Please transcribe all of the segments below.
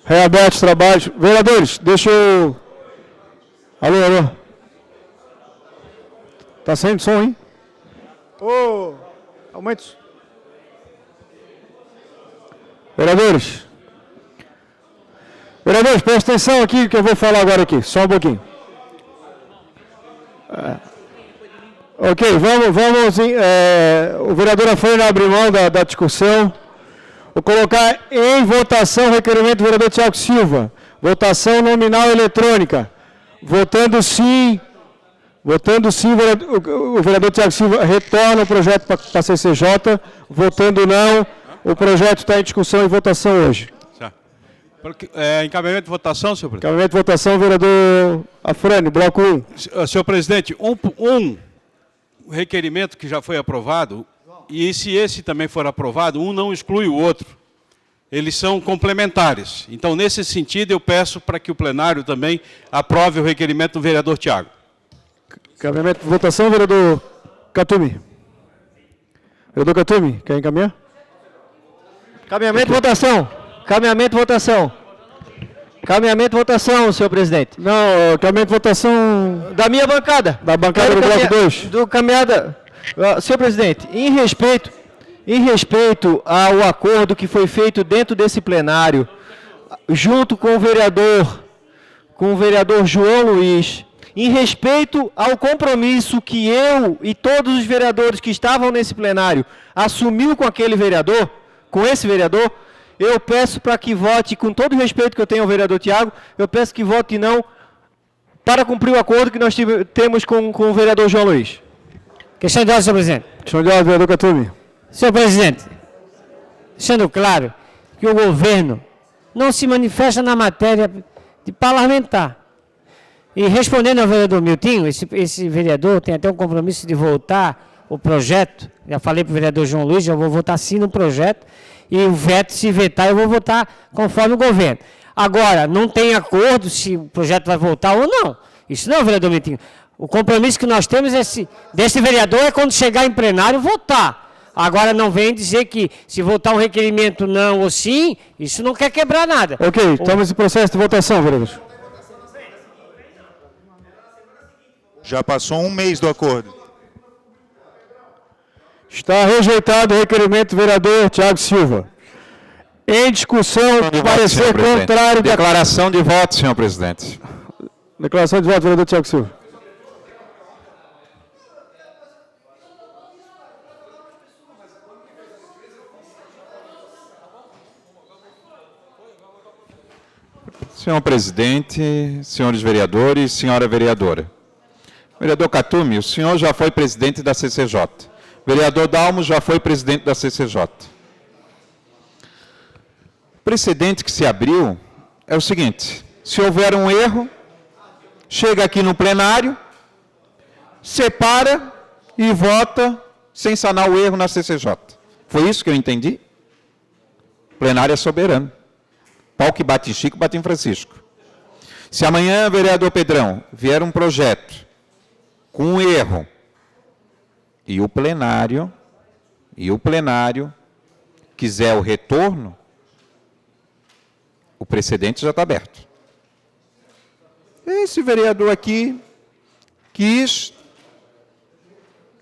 Reaberto os trabalhos. Vereadores, deixa eu... Alô, alô. Tá saindo som, hein? Ô, aumenta. Vereadores. Vereadores, presta atenção aqui que eu vou falar agora aqui. Só um pouquinho. Ok, vamos o vereador Afrânio não abre mão da discussão. Vou colocar em votação o requerimento do vereador Tiago Silva. Votação nominal eletrônica. Votando sim, o vereador Tiago Silva retorna o projeto para a CCJ. Votando não, o projeto está em discussão e votação hoje. Encaminhamento de votação, senhor presidente. Encaminhamento de votação, vereador Afrânio, bloco 1. Senhor presidente, um requerimento que já foi aprovado, e se esse também for aprovado, um não exclui o outro. Eles são complementares. Então, nesse sentido, eu peço para que o plenário também aprove o requerimento do vereador Tiago. Encaminhamento de votação, vereador Catumi. Vereador Catumi, quer encaminhar? Caminhamento de votação. Caminhamento de votação. Caminhamento de votação, senhor presidente. Não, caminhamento de votação... Da minha bancada. Da bancada do bloco 2. Do caminhada... Senhor presidente, em respeito ao acordo que foi feito dentro desse plenário, junto com o vereador João Luiz, em respeito ao compromisso que eu e todos os vereadores que estavam nesse plenário assumiu com esse vereador, eu peço para que vote, com todo o respeito que eu tenho ao vereador Tiago, eu peço que vote não para cumprir o acordo que nós temos com o vereador João Luiz. Questão de ordem, senhor presidente. Questão de ordem, vereador Catumi. Senhor presidente, deixando claro que o governo não se manifesta na matéria de parlamentar. E respondendo ao vereador Miltinho, esse vereador tem até um compromisso de votar o projeto. Já falei para o vereador João Luiz, eu vou votar sim no projeto. E o veto, se vetar, eu vou votar conforme o governo. Agora, não tem acordo se o projeto vai voltar ou não. Isso não, vereador Miltinho. O compromisso que nós temos desse vereador é quando chegar em plenário votar. Agora não vem dizer que se votar um requerimento não ou sim, isso não quer quebrar nada. Ok, estamos esse processo de votação, vereador. Já passou um mês do acordo. Está rejeitado o requerimento do vereador Tiago Silva. Em discussão, parecer contrário... Declaração de voto, senhor presidente. Declaração de voto, vereador Tiago Silva. Senhor presidente, senhores vereadores, senhora vereadora. Vereador Catumi, o senhor já foi presidente da CCJ. Vereador Dalmo já foi presidente da CCJ. O precedente que se abriu é o seguinte: se houver um erro, chega aqui no plenário, separa e vota sem sanar o erro na CCJ. Foi isso que eu entendi? O plenário é soberano. Pau que bate em Chico, bate em Francisco. Se amanhã, vereador Pedrão, vier um projeto com um erro e o plenário quiser o retorno, o precedente já está aberto. Esse vereador aqui quis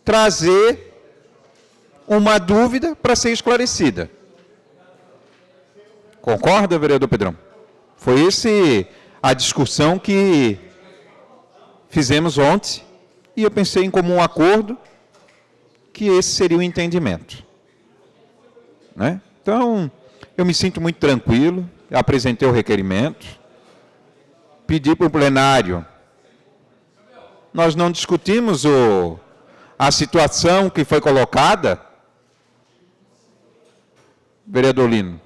trazer uma dúvida para ser esclarecida. Concorda, vereador Pedrão? Foi a discussão que fizemos ontem e eu pensei em comum acordo que esse seria o entendimento. Né? Então, eu me sinto muito tranquilo, apresentei o requerimento, pedi para o plenário. Nós não discutimos a situação que foi colocada, vereador Lino.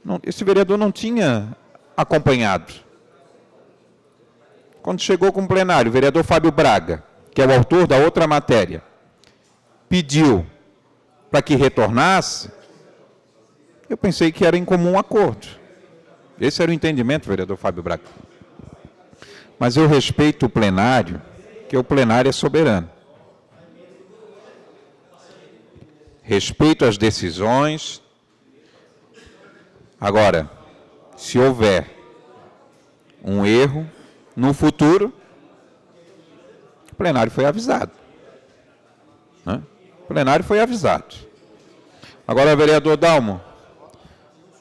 Não, esse vereador não tinha acompanhado. Quando chegou com o plenário, o vereador Fábio Braga, que é o autor da outra matéria, pediu para que retornasse, eu pensei que era em comum acordo. Esse era o entendimento, vereador Fábio Braga. Mas eu respeito o plenário, que o plenário é soberano. Respeito as decisões. Agora, se houver um erro no futuro, o plenário foi avisado. Né? O plenário foi avisado. Agora, vereador Dalmo.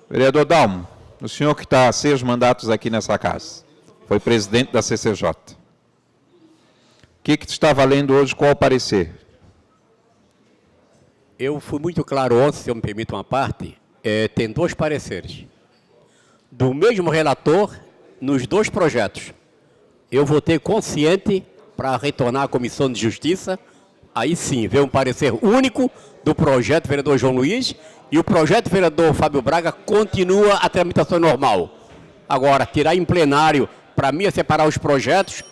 Vereador Dalmo, o senhor que está há 6 mandatos aqui nessa casa, foi presidente da CCJ. O que está valendo hoje? Qual o parecer? Eu fui muito claro ontem, se eu me permite uma parte, tem 2 pareceres. Do mesmo relator, nos 2 projetos. Eu votei consciente para retornar à Comissão de Justiça, aí sim, ver um parecer único do projeto do vereador João Luiz, e o projeto do vereador Fábio Braga continua a tramitação normal. Agora, tirar em plenário, para mim, é separar os projetos,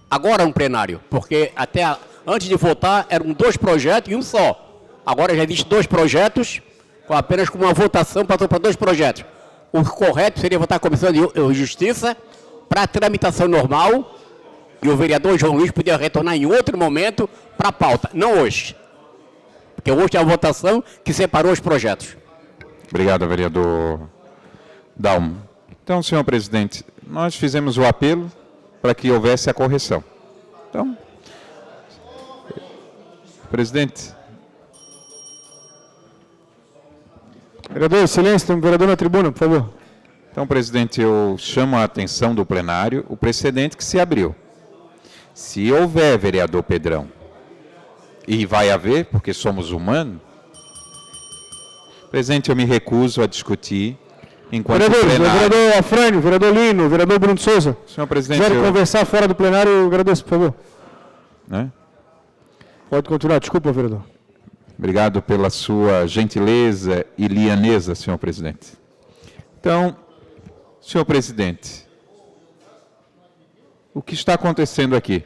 agora no plenário, porque até antes de votar eram 2 projetos e um só. Agora já existem 2 projetos, apenas com uma votação passou para 2 projetos. O correto seria votar a Comissão de Justiça para a tramitação normal e o vereador João Luiz podia retornar em outro momento para a pauta, não hoje. Porque hoje é a votação que separou os projetos. Obrigado, vereador Dalmo. Então, senhor presidente, nós fizemos o apelo para que houvesse a correção. Então, presidente. Vereador, silêncio, tem um vereador na tribuna, por favor. Então, presidente, eu chamo a atenção do plenário o precedente que se abriu. Se houver, vereador Pedrão, e vai haver, porque somos humanos, presidente, eu me recuso a discutir enquanto Vereadores, plenário... vereador Afrânio, vereador Lino, vereador Bruno Souza. Senhor presidente, Se quiser conversar fora do plenário, eu agradeço, por favor. Né? Pode continuar, desculpa, vereador. Obrigado pela sua gentileza e lianeza, senhor presidente. Então, senhor presidente, o que está acontecendo aqui?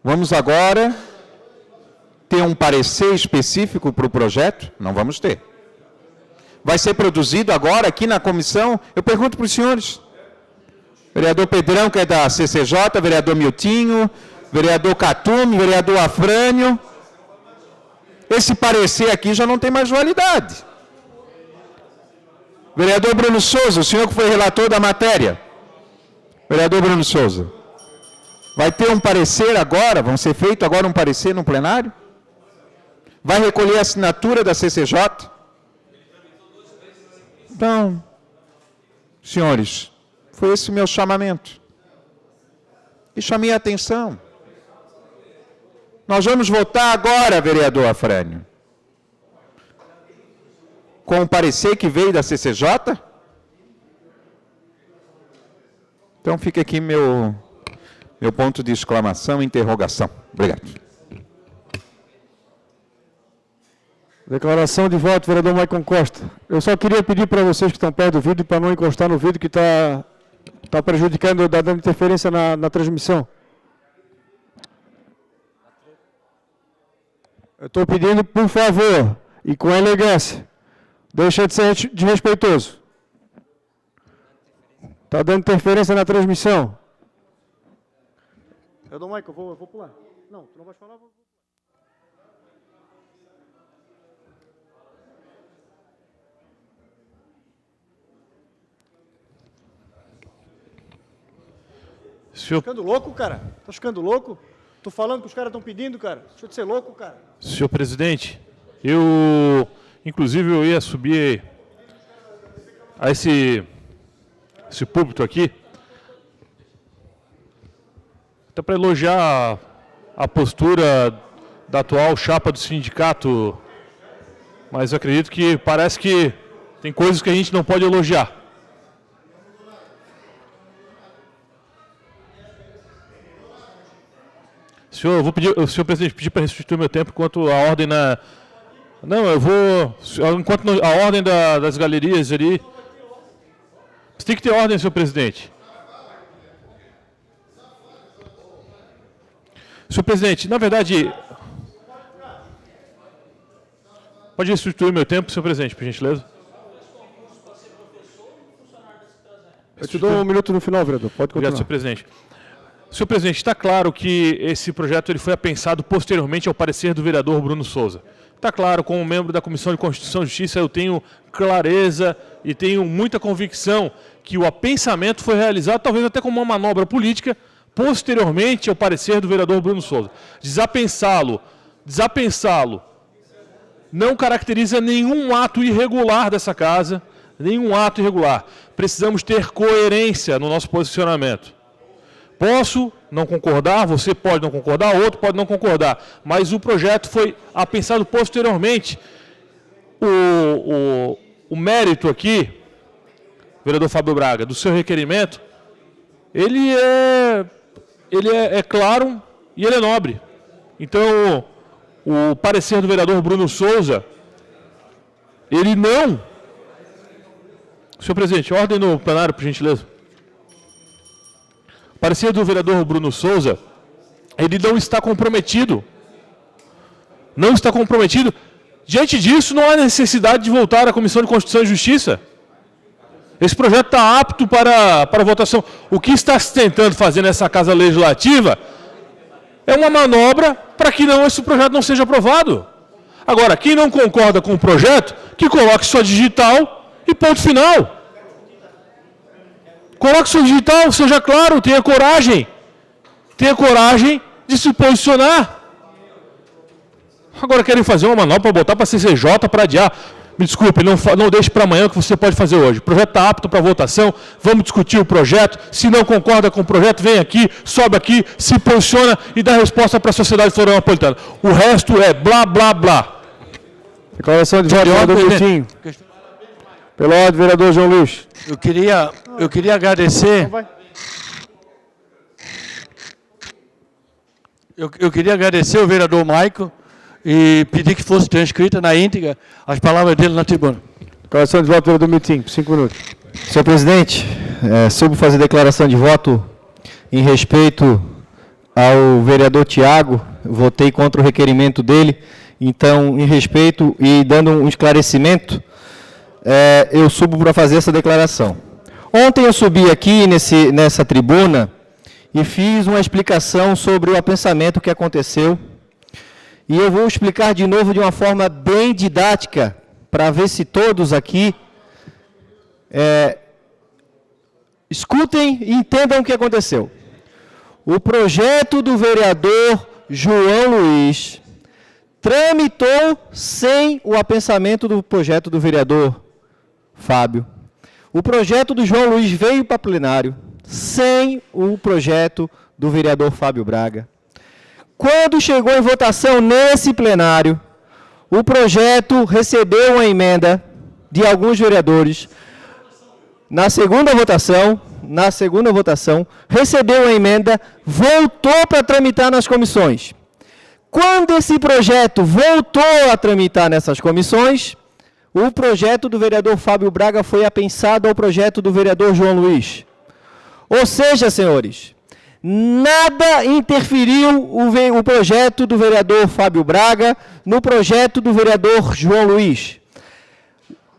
Vamos agora ter um parecer específico para o projeto? Não vamos ter. Vai ser produzido agora aqui na comissão? Eu pergunto para os senhores. Vereador Pedrão, que é da CCJ, vereador Miltinho, vereador Catume, vereador Afrânio. Esse parecer aqui já não tem mais validade. Vereador Bruno Souza, o senhor que foi relator da matéria. Vereador Bruno Souza, vai ter um parecer agora, vão ser feito agora um parecer no plenário? Vai recolher a assinatura da CCJ? Então, senhores, foi esse o meu chamamento. E chamei a atenção. Nós vamos votar agora, vereador Afrânio, com o parecer que veio da CCJ? Então fica aqui meu ponto de exclamação e interrogação. Obrigado. Declaração de voto, vereador Maicon Costa. Eu só queria pedir para vocês que estão perto do vídeo, para não encostar no vídeo que está prejudicando, dando interferência na transmissão. Eu estou pedindo, por favor, e com elegância, deixa de ser desrespeitoso. Está dando interferência na transmissão. Vereador Maicon, eu vou pular. Não, tu não vai falar, vou... Senhor... Tá ficando louco, cara? Tá ficando louco? Tô falando que os caras estão pedindo, cara. Deixa de ser louco, cara. Senhor presidente, eu, inclusive, eu ia subir a esse púlpito aqui, até para elogiar a postura da atual chapa do sindicato, mas eu acredito que parece que tem coisas que a gente não pode elogiar. Senhor, eu vou pedir, senhor presidente, pedir para restituir meu tempo enquanto a ordem na... Não, eu vou... Enquanto a ordem das galerias ali... Você tem que ter ordem, senhor presidente. Senhor presidente, na verdade... Pode restituir meu tempo, senhor presidente, por gentileza? Eu te dou um minuto no final, vereador. Pode continuar. Obrigado, senhor presidente. Senhor presidente, está claro que esse projeto ele foi pensado posteriormente ao parecer do vereador Bruno Souza. Está claro, como membro da Comissão de Constituição e Justiça, eu tenho clareza e tenho muita convicção que o apensamento foi realizado, talvez até como uma manobra política, posteriormente ao parecer do vereador Bruno Souza. Desapensá-lo, não caracteriza nenhum ato irregular dessa casa, nenhum ato irregular. Precisamos ter coerência no nosso posicionamento. Posso não concordar, você pode não concordar, outro pode não concordar, mas o projeto foi apensado posteriormente. O mérito aqui, vereador Fábio Braga, do seu requerimento, ele é claro e ele é nobre. Então, o parecer do vereador Bruno Souza, ele não... Senhor presidente, ordem no plenário, por gentileza. O parecer do vereador Bruno Souza, ele não está comprometido. Não está comprometido. Diante disso, não há necessidade de voltar à Comissão de Constituição e Justiça. Esse projeto está apto para votação. O que está se tentando fazer nessa Casa Legislativa é uma manobra para que esse projeto não seja aprovado. Agora, quem não concorda com o projeto, que coloque sua digital e ponto final. Coloque sua digital, seja claro, tenha coragem de se posicionar. Agora querem fazer uma manobra para botar para a CCJ para adiar. Me desculpe, não deixe para amanhã o que você pode fazer hoje. O projeto está apto para votação, vamos discutir o projeto. Se não concorda com o projeto, vem aqui, sobe aqui, se posiciona e dá resposta para a sociedade florianopolitana. O resto é blá, blá, blá. Declaração de voto, vereador Coutinho. Pela ordem, vereador João Luiz. Eu queria agradecer. Eu queria agradecer ao vereador Maico e pedir que fosse transcrita na íntegra as palavras dele na tribuna. Declaração de voto, vereador Milton, 5 minutos. Senhor presidente, soube fazer declaração de voto em respeito ao vereador Tiago, votei contra o requerimento dele, então, em respeito e dando um esclarecimento, eu subo para fazer essa declaração. Ontem eu subi aqui nessa tribuna e fiz uma explicação sobre o apensamento que aconteceu. E eu vou explicar de novo de uma forma bem didática, para ver se todos aqui escutem e entendam o que aconteceu. O projeto do vereador João Luiz tramitou sem o apensamento do projeto do vereador Fábio. O projeto do João Luiz veio para plenário sem o projeto do vereador Fábio Braga. Quando chegou em votação nesse plenário, o projeto recebeu uma emenda de alguns vereadores. Na segunda votação, recebeu a emenda, voltou para tramitar nas comissões. Quando esse projeto voltou a tramitar nessas comissões, o projeto do vereador Fábio Braga foi apensado ao projeto do vereador João Luiz. Ou seja, senhores, nada interferiu o projeto do vereador Fábio Braga no projeto do vereador João Luiz.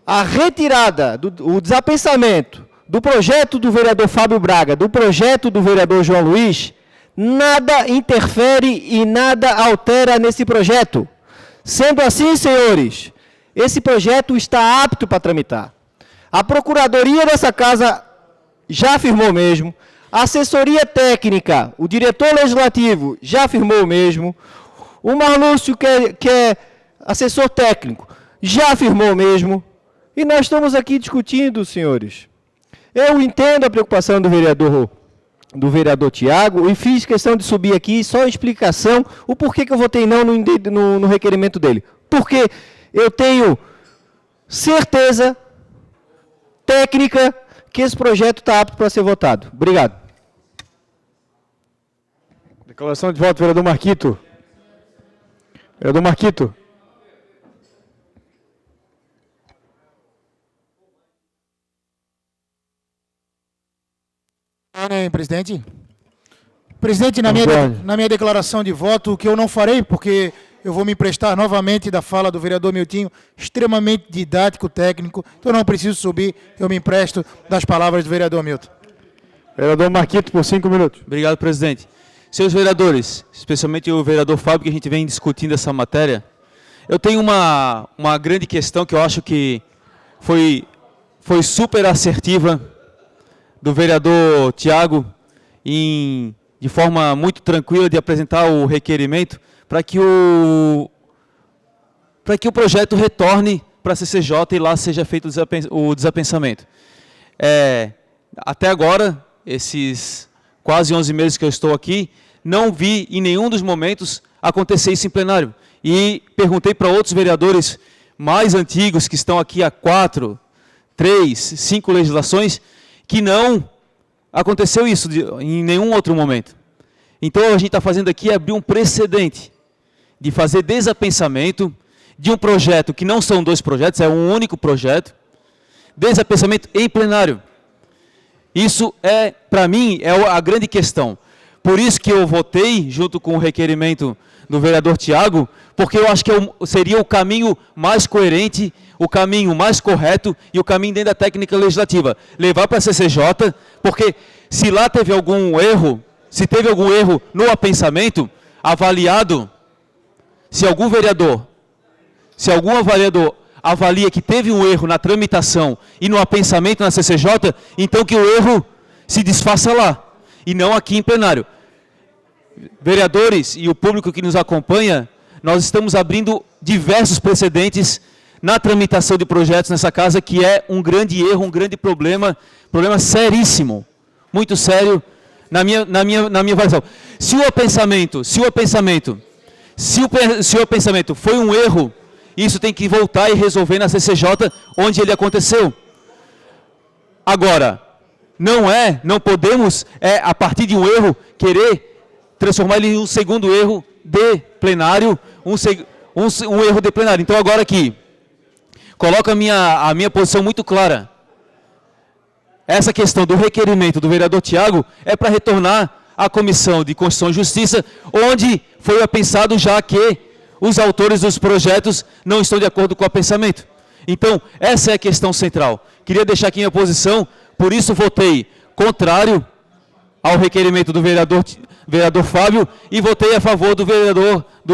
A retirada, o desapensamento do projeto do vereador Fábio Braga, do projeto do vereador João Luiz, nada interfere e nada altera nesse projeto. Sendo assim, senhores, esse projeto está apto para tramitar. A Procuradoria dessa Casa já afirmou o mesmo. A assessoria técnica, o diretor legislativo já afirmou o mesmo. O Marlúcio, que é assessor técnico, já afirmou o mesmo. E nós estamos aqui discutindo, senhores. Eu entendo a preocupação do vereador Tiago e fiz questão de subir aqui só a explicação, o porquê que eu votei não no requerimento dele. Porque eu tenho certeza técnica que esse projeto está apto para ser votado. Obrigado. Declaração de voto, vereador Marquito. Vereador Marquito. Presidente. Presidente, na minha declaração de voto, que eu não farei, porque eu vou me emprestar novamente da fala do vereador Miltinho, extremamente didático, técnico, então eu não preciso subir, eu me empresto das palavras do vereador Milton. Vereador Marquito, por 5 minutos. Obrigado, presidente. Senhores vereadores, especialmente o vereador Fábio, que a gente vem discutindo essa matéria, Eu tenho uma grande questão que eu acho que foi super assertiva do vereador Tiago, de forma muito tranquila, de apresentar o requerimento para que o projeto retorne para a CCJ e lá seja feito o desapensamento. Até agora, esses quase 11 meses que eu estou aqui, não vi em nenhum dos momentos acontecer isso em plenário. E perguntei para outros vereadores mais antigos, que estão aqui há 4, 3, 5 legislações, que não aconteceu isso em nenhum outro momento. Então, a gente está fazendo aqui é abrir um precedente de fazer desapensamento de um projeto, que não são 2 projetos, é um único projeto, desapensamento em plenário. Isso, para mim, é a grande questão. Por isso que eu votei, junto com o requerimento do vereador Tiago, porque eu acho que seria o caminho mais coerente, o caminho mais correto e o caminho dentro da técnica legislativa. Levar para a CCJ, porque se lá teve algum erro, se teve algum erro no apensamento, avaliado, se algum avaliador avalia que teve um erro na tramitação e no apensamento na CCJ, então que o erro se desfaça lá, e não aqui em plenário. Vereadores e o público que nos acompanha, nós estamos abrindo diversos precedentes na tramitação de projetos nessa casa, que é um grande erro, um grande problema seríssimo, muito sério, na minha avaliação. Se o apensamento foi um erro, isso tem que voltar e resolver na CCJ, onde ele aconteceu. Agora, não podemos, a partir de um erro, querer transformar ele em um segundo erro de plenário, um erro de plenário. Então, agora aqui, coloco a minha posição muito clara. Essa questão do requerimento do vereador Tiago é para retornar à Comissão de Constituição e Justiça, onde foi pensado já que os autores dos projetos não estão de acordo com o apensamento. Então, essa é a questão central. Queria deixar aqui minha posição, por isso votei contrário ao requerimento do vereador Fábio e votei a favor do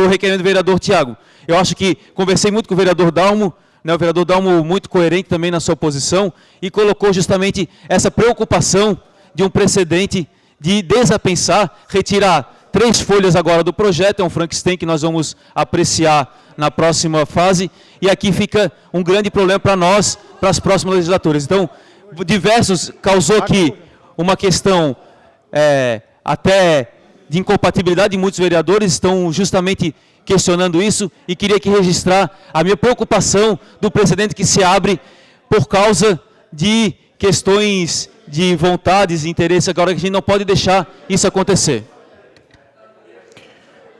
requerimento do vereador Tiago. Eu acho que conversei muito com o vereador Dalmo, o vereador Dalmo muito coerente também na sua posição, e colocou justamente essa preocupação de um precedente de desapensar, retirar 3 folhas agora do projeto, é um Frankenstein que nós vamos apreciar na próxima fase, e aqui fica um grande problema para nós, para as próximas legislaturas. Então, causou aqui uma questão até de incompatibilidade, de muitos vereadores estão justamente questionando isso, e queria aqui registrar a minha preocupação do precedente que se abre por causa de questões de vontades e interesses, agora que a gente não pode deixar isso acontecer.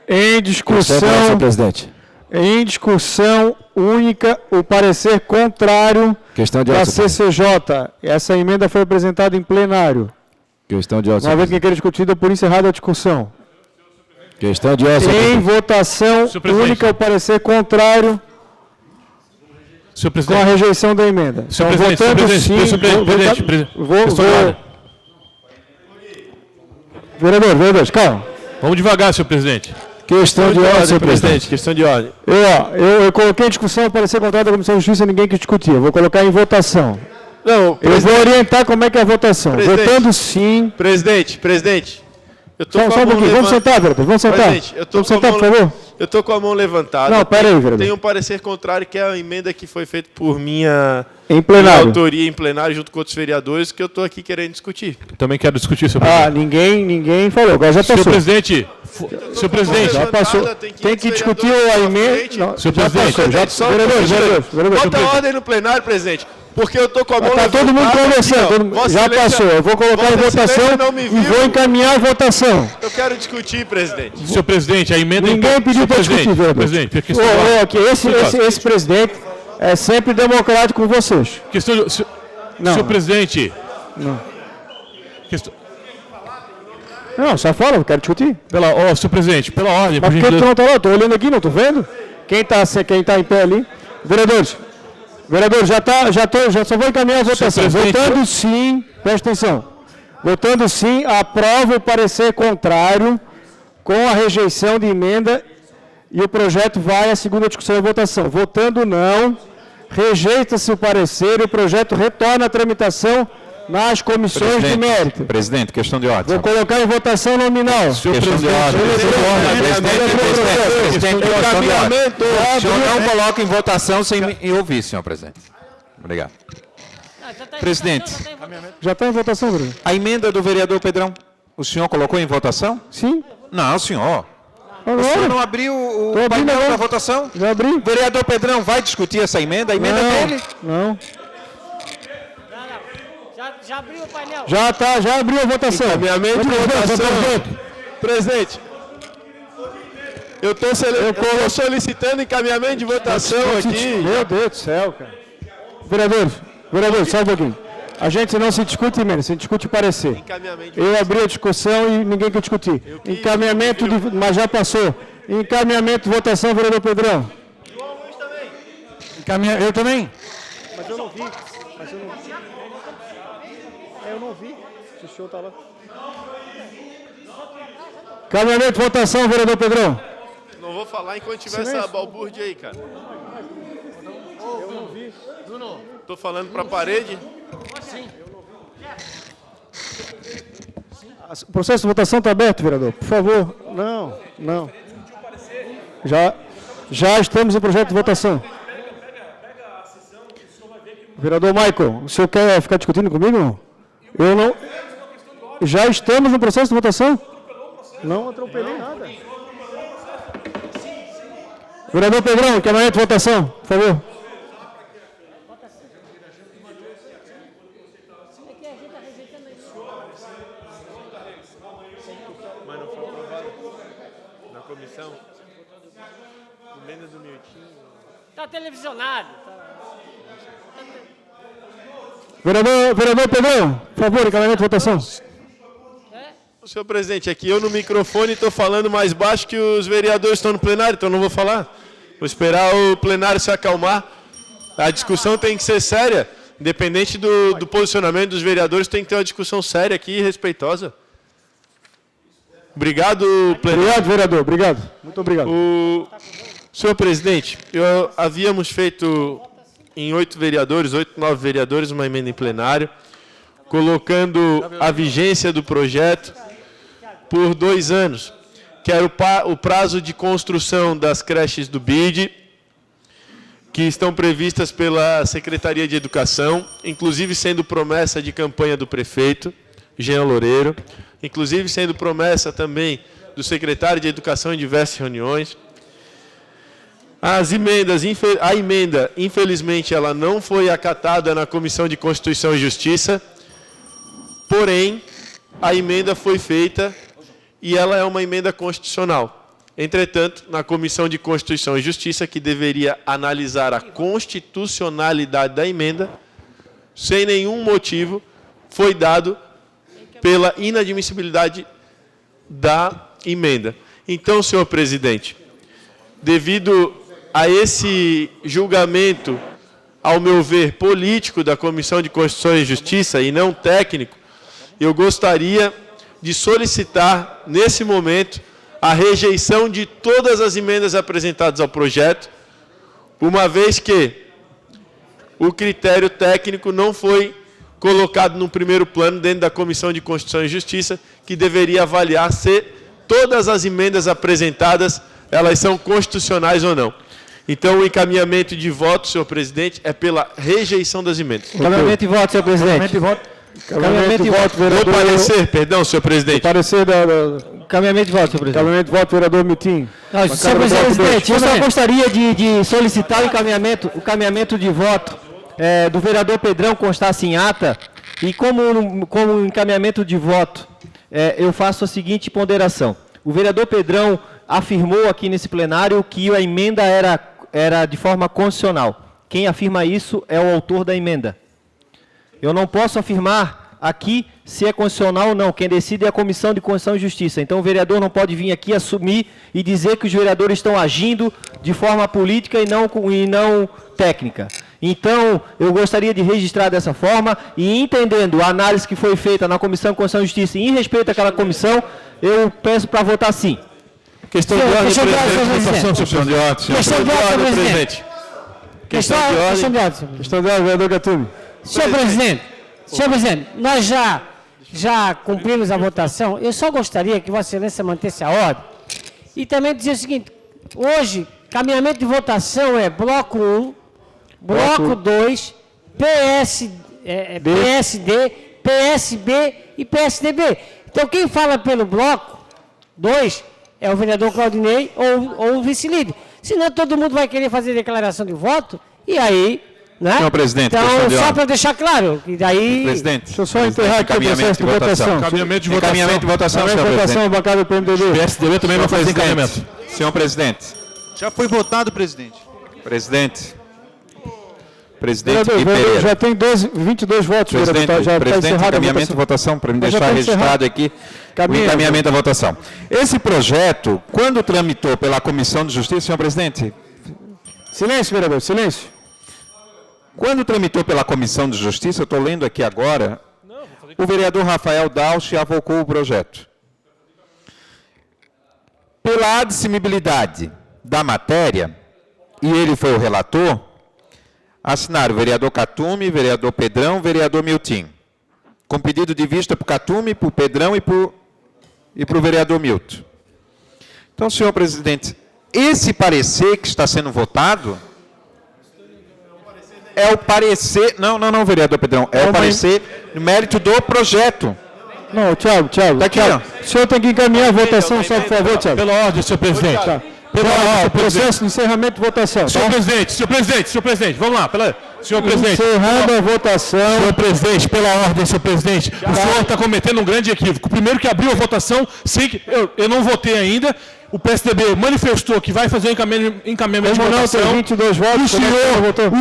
Em discussão, senhor presidente. Em discussão única, o parecer contrário da CCJ. Essa emenda foi apresentada em plenário. Questão de ordem. Uma vez que quer discutida, por encerrada a discussão. Questão de ordem. Em votação única, o parecer contrário com a rejeição da emenda. Senhor Então, presidente, Vereadores, calma. Vamos devagar, senhor presidente. Questão de ordem, senhor presidente. Questão de ordem. Eu coloquei em discussão o parecer contrário da Comissão de Justiça, ninguém quis discutir. Eu vou colocar em votação. Não, eu vou orientar como é que é a votação. Votando sim. Presidente. Eu tô só um pouquinho, vamos sentar, vereador. Vamos sentar. Presidente, Vamos sentar, por favor. Eu estou com a mão levantada. Não, pera aí, vereador. Tem um parecer contrário, que é a emenda que foi feita por minha autoria em plenário, junto com outros vereadores, que eu estou aqui querendo discutir. Também quero discutir, senhor presidente. Ninguém falou, agora já passou. Senhor presidente. Já passou. Tem que discutir a emenda. Senhor presidente. Bota a ordem no plenário, presidente. Porque eu estou com a mão levantada. Está todo mundo conversando. Já passou. Eu vou colocar em votação e vou encaminhar a votação. Eu quero discutir, presidente. Senhor presidente, a emenda... Ninguém pediu para discutir, vereador. Presidente, esse presidente é sempre democrático com vocês. Senhor presidente... Não, só fala, eu quero discutir. Senhor presidente, pela ordem... Mas por que tu não está lá? Estou olhando aqui, não estou vendo? Quem está em pé ali? Vereadores, já só vou encaminhar a votação. Votando sim, presta atenção. Votando sim, aprova o parecer contrário com a rejeição de emenda e o projeto vai à segunda discussão e votação. Votando não, rejeita-se o parecer e o projeto retorna à tramitação nas comissões de mérito. Presidente, questão de ordem. Vou colocar em votação nominal. Questão de ordem. Presidente, questão de ordem. O senhor não coloca em votação sem me ouvir, senhor presidente. Obrigado. Presidente. Já está em votação, Bruno? A emenda do vereador Pedrão, o senhor colocou em votação? Sim. Não, senhor. Agora? O senhor não abriu o painel da votação? Já abri. Vereador Pedrão, vai discutir essa emenda? A emenda dele? Não. Já abriu o painel. Já abriu a votação. Encaminhamento de votação. Presidente, eu estou solicitando encaminhamento de votação aqui. Meu Deus do céu, cara. Vereador, só um pouquinho. A gente não se discute emenda, se discute parecer. Eu abri a discussão e ninguém quer discutir. Encaminhamento, mas já passou. Encaminhamento de votação, vereador Pedrão. Eu também. Mas eu não vi. Eu não vi. O senhor está lá. Encaminhamento de votação, vereador Pedrão. Não vou falar enquanto tiver essa balbúrdia aí, cara. Eu não vi. Tô falando para a parede. O processo de votação está aberto, vereador. Por favor. Não. Já estamos em projeto de votação. Vereador Michael, o senhor quer ficar discutindo comigo? Eu não. Já estamos no processo de votação? Não atropelei nada. Vereador Pedrão, encaminhamento de votação, por favor. Mas não foi aprovado na comissão. Emenda do Miltinho. Está televisionado. Vereador Pedrão, por favor, encaminhamento de votação. Senhor presidente, aqui eu no microfone estou falando mais baixo que os vereadores estão no plenário, então não vou falar. Vou esperar o plenário se acalmar. A discussão tem que ser séria. Independente do posicionamento dos vereadores, tem que ter uma discussão séria aqui e respeitosa. Obrigado, plenário. Obrigado, vereador. Obrigado. Muito obrigado. Senhor presidente, havíamos feito em 8, 9 vereadores, uma emenda em plenário, colocando a vigência do projeto por 2 anos, que era o prazo de construção das creches do BID, que estão previstas pela Secretaria de Educação, inclusive sendo promessa de campanha do prefeito, Jean Loureiro, inclusive sendo promessa também do secretário de Educação em diversas reuniões. A emenda, infelizmente, ela não foi acatada na Comissão de Constituição e Justiça, porém, a emenda foi feita e ela é uma emenda constitucional. Entretanto, na Comissão de Constituição e Justiça, que deveria analisar a constitucionalidade da emenda, sem nenhum motivo, foi dado pela inadmissibilidade da emenda. Então, senhor presidente, devido a esse julgamento, ao meu ver, político da Comissão de Constituição e Justiça e não técnico, eu gostaria de solicitar, nesse momento, a rejeição de todas as emendas apresentadas ao projeto, uma vez que o critério técnico não foi colocado no primeiro plano dentro da Comissão de Constituição e Justiça, que deveria avaliar se todas as emendas apresentadas, elas são constitucionais ou não. Então, o encaminhamento de voto, senhor presidente, é pela rejeição das emendas. Encaminhamento de voto, senhor presidente. Encaminhamento de voto, vereador. No parecer, perdão, senhor presidente. Parecer Encaminhamento de voto, senhor presidente. Encaminhamento de voto, vereador Miltinho. Senhor presidente, eu só gostaria de solicitar o encaminhamento de voto do vereador Pedrão constasse em ata, e como encaminhamento de voto, eu faço a seguinte ponderação. O vereador Pedrão afirmou aqui nesse plenário que a emenda era de forma constitucional. Quem afirma isso é o autor da emenda. Eu não posso afirmar aqui se é constitucional ou não. Quem decide é a Comissão de Constituição e Justiça. Então o vereador não pode vir aqui assumir e dizer que os vereadores estão agindo de forma política e não técnica. Então, eu gostaria de registrar dessa forma e, entendendo a análise que foi feita na Comissão de Constituição e Justiça e em respeito àquela comissão, eu peço para votar sim. Questão de ordem, Questão de ordem, presidente. senhor Votação, presidente. senhor presidente. Questão de ordem, presidente. Questão de ordem. Questão de ordem, senhor presidente. Questão dela, vereador Gatume. Senhor presidente, nós já cumprimos a votação. Eu só gostaria que Vossa Excelência mantesse a ordem. E também dizer o seguinte, hoje, caminhamento de votação é bloco 1, bloco 2, PSD, PSB e PSDB. Então, quem fala pelo bloco 2 é o vereador Claudinei ou o vice-líder. Senão, todo mundo vai querer fazer declaração de voto e aí... Né? Senhor presidente, então, questão de só ordem. para deixar claro, que daí... Presidente, Deixa eu só enterrar aqui o processo de votação. Encaminhamento de votação. Encaminhamento de votação, senhor Votação, presidente. bancada do PMDB. PSDB também vai fazer encaminhamento. Senhor presidente. Já foi votado, presidente. Presidente. Presidente Vereador, Gui vereador, Pereira. já tem 22 votos, Presidente, vereador. Já está presidente, encerrada a encaminhamento de votação. votação, para me Mas já deixar está encerrado. registrado aqui o encaminhamento da votação. Esse projeto, quando tramitou pela Comissão de Justiça, senhor presidente, Silêncio, vereador, silêncio. quando tramitou pela Comissão de Justiça, eu estou lendo aqui agora, o vereador Rafael Dausch avocou o projeto. Pela admissibilidade da matéria, e ele foi o relator, assinaram o vereador Catume, vereador Pedrão, vereador Milton. Com pedido de vista para o Catume, para o Pedrão e para o vereador Milton. Então, senhor presidente, esse parecer que está sendo votado é o parecer... Não, vereador Pedrão. É o parecer no mérito do projeto. Não, Thiago. Tá aqui, Thiago, ó. o senhor tem que encaminhar a votação, só por favor, Thiago. Pela ordem, senhor presidente. Tá. Pela ordem, senhor presidente. Processo de encerramento de votação. Tá? Senhor presidente, vamos lá. Senhor presidente. Encerrando a votação. Senhor presidente, pela ordem, senhor presidente, o senhor está cometendo um grande equívoco. Primeiro que abriu a votação, sei que eu não votei ainda, o PSDB manifestou que vai fazer o encaminhamento de Como não, votação. tem 22 votos.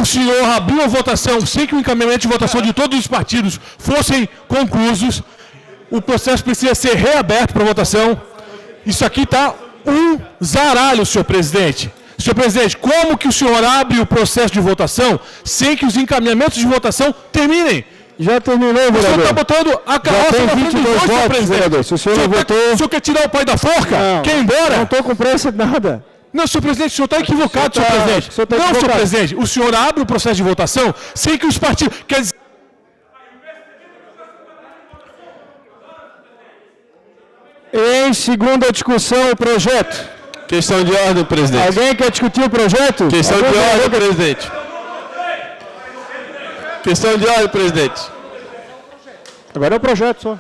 O senhor abriu a votação, sem que o encaminhamento de votação de todos os partidos fossem conclusos. O processo precisa ser reaberto para votação. Isso aqui está um zaralho, senhor presidente. Senhor presidente, como que o senhor abre o processo de votação sem que os encaminhamentos de votação terminem? Já terminou, O senhor vereador. está botando a carroça tem na frente dos 22 bois, senhor votos, presidente. vereador. Se o senhor não votou... O senhor quer tirar o pai da forca? Não, Quer ir embora? Não estou com pressa de nada. Não, senhor presidente, o senhor está equivocado, senhor presidente. o senhor tá Não, senhor equivocado. presidente, o senhor abre o processo de votação sem que os partidos... Quer dizer, Em segunda discussão, o projeto. Questão de ordem, presidente. Alguém quer discutir o projeto? Questão de Algum ordem, vereador quer- presidente. Questão de ordem, presidente. Agora é o projeto só.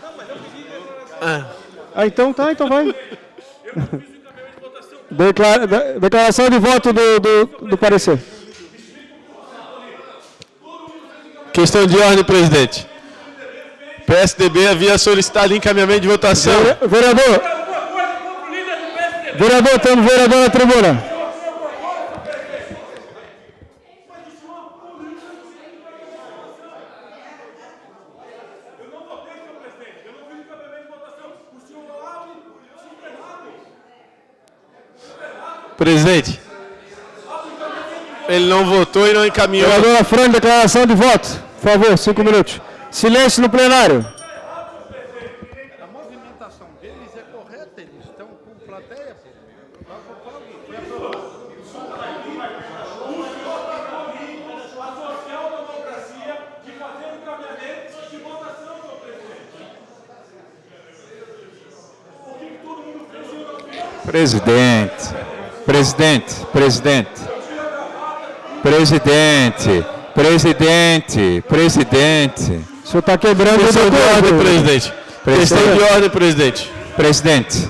Então tá, então vai. Declaração de voto do parecer. Questão de ordem, presidente. PSDB havia solicitado encaminhamento de votação. Vereador, temos vereador na tribuna. Presidente, ele não votou e não encaminhou. Vereador Afrânio, declaração de voto. Por favor, 5 minutos. Silêncio no plenário. Presidente. O senhor está quebrando Questão o de ordem, acordo. presidente. Questão de ordem, presidente. Presidente.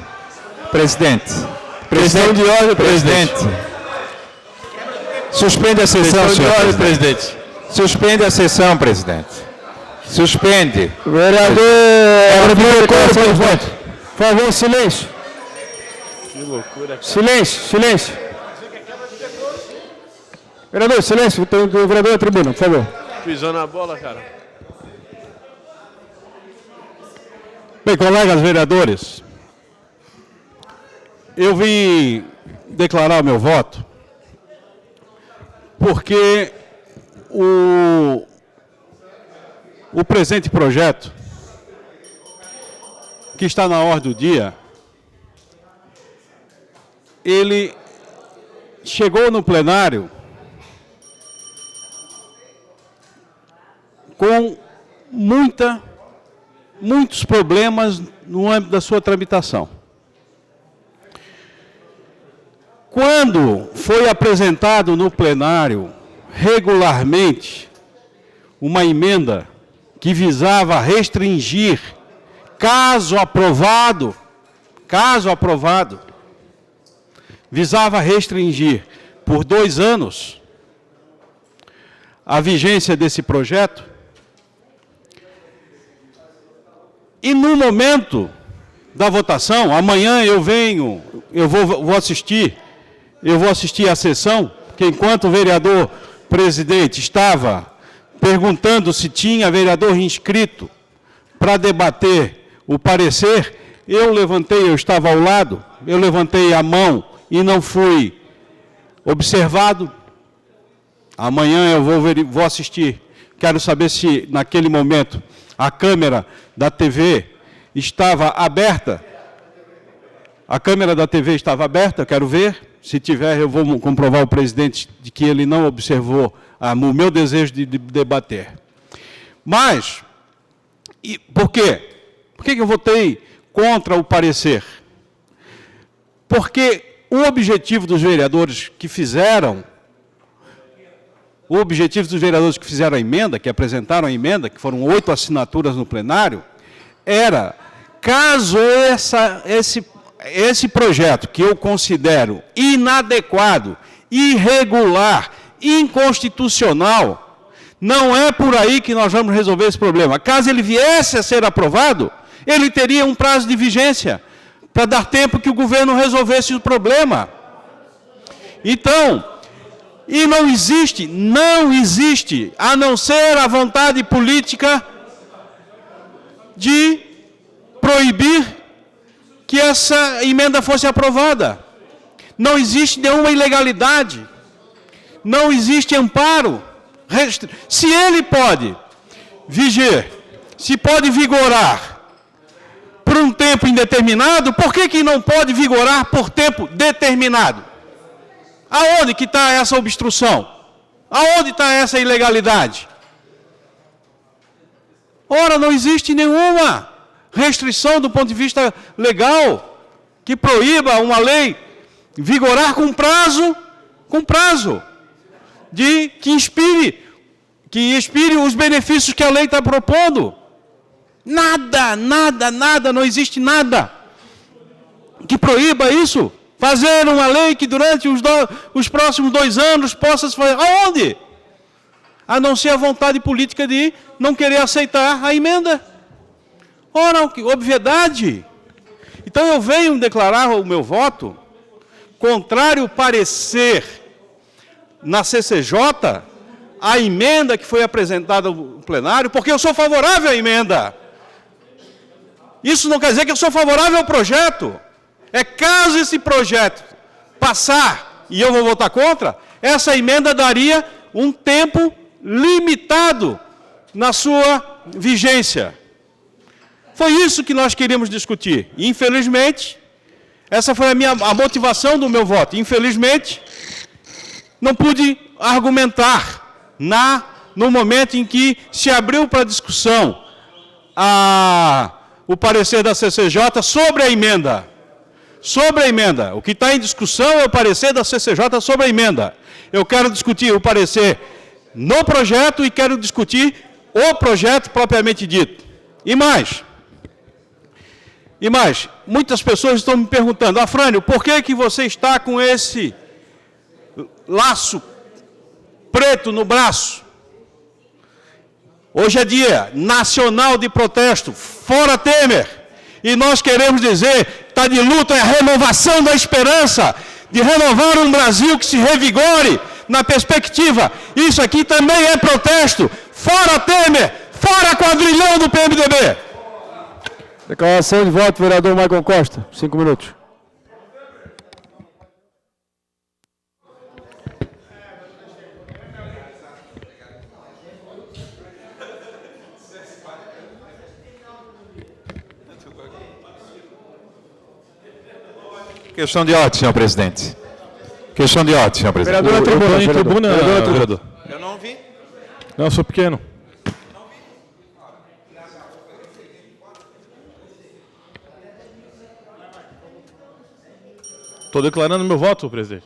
Questão de ordem, presidente. Suspende a sessão, Questão de senhor ordem, presidente. presidente. Suspende a sessão, presidente. Suspende. Vereador declaração de voto. Por favor, silêncio. Que loucura. Silêncio. Vereador, silêncio. Tem o vereador na tribuna, por favor. Pisou na bola, cara. Bem, colegas vereadores, eu vim declarar o meu voto porque o presente projeto, que está na ordem do dia, ele chegou no plenário com muitos problemas no âmbito da sua tramitação. Quando foi apresentado no plenário, regularmente, uma emenda que visava restringir, caso aprovado, visava restringir por 2 anos a vigência desse projeto. E no momento da votação, amanhã eu vou assistir à sessão, porque enquanto o vereador presidente estava perguntando se tinha vereador inscrito para debater o parecer, eu estava ao lado, eu levantei a mão e não fui observado. Amanhã eu vou assistir. Quero saber se naquele momento a câmera da TV estava aberta. A câmera da TV estava aberta, quero ver. Se tiver, eu vou comprovar ao presidente de que ele não observou o meu desejo de debater. Mas, por quê? Por que eu votei contra o parecer? Porque o objetivo dos vereadores que fizeram a emenda, que apresentaram a emenda, que foram 8 assinaturas no plenário, era, caso esse projeto, que eu considero inadequado, irregular, inconstitucional, não é por aí que nós vamos resolver esse problema. Caso ele viesse a ser aprovado, ele teria um prazo de vigência para dar tempo que o governo resolvesse o problema. Então, e não existe, a não ser a vontade política de proibir que essa emenda fosse aprovada. Não existe nenhuma ilegalidade, não existe amparo. Se ele pode viger, se pode vigorar por um tempo indeterminado, por que não pode vigorar por tempo determinado? Aonde que está essa obstrução? Aonde está essa ilegalidade? Ora, não existe nenhuma restrição do ponto de vista legal que proíba uma lei vigorar com prazo, que expire os benefícios que a lei está propondo. Nada, não existe nada que proíba isso. Fazer uma lei que durante os próximos 2 anos possa se fazer. Aonde? A não ser a vontade política de não querer aceitar a emenda. Ora, que obviedade. Então eu venho declarar o meu voto contrário ao parecer na CCJ, a emenda que foi apresentada no plenário, porque eu sou favorável à emenda. Isso não quer dizer que eu sou favorável ao projeto. É caso esse projeto passar, e eu vou votar contra, essa emenda daria um tempo limitado na sua vigência. Foi isso que nós queríamos discutir. Infelizmente, essa foi a motivação do meu voto. Infelizmente, não pude argumentar no momento em que se abriu para discussão o parecer da CCJ sobre a emenda. Sobre a emenda. O que está em discussão é o parecer da CCJ sobre a emenda. Eu quero discutir o parecer no projeto e quero discutir o projeto propriamente dito. E mais, muitas pessoas estão me perguntando, Afrânio, por que você está com esse laço preto no braço? Hoje é dia nacional de protesto, fora Temer. E nós queremos dizer, está de luta, é a renovação da esperança, de renovar um Brasil que se revigore na perspectiva. Isso aqui também é protesto. Fora Temer, fora quadrilhão do PMDB. Declaração de voto, vereador Maicon Costa, 5 minutos. Questão de ordem, senhor presidente. Questão de ordem, senhor presidente. Vereador na tribuna, em tribuna, vereador. Eu não vi. Não, eu sou pequeno. Estou declarando meu voto, presidente.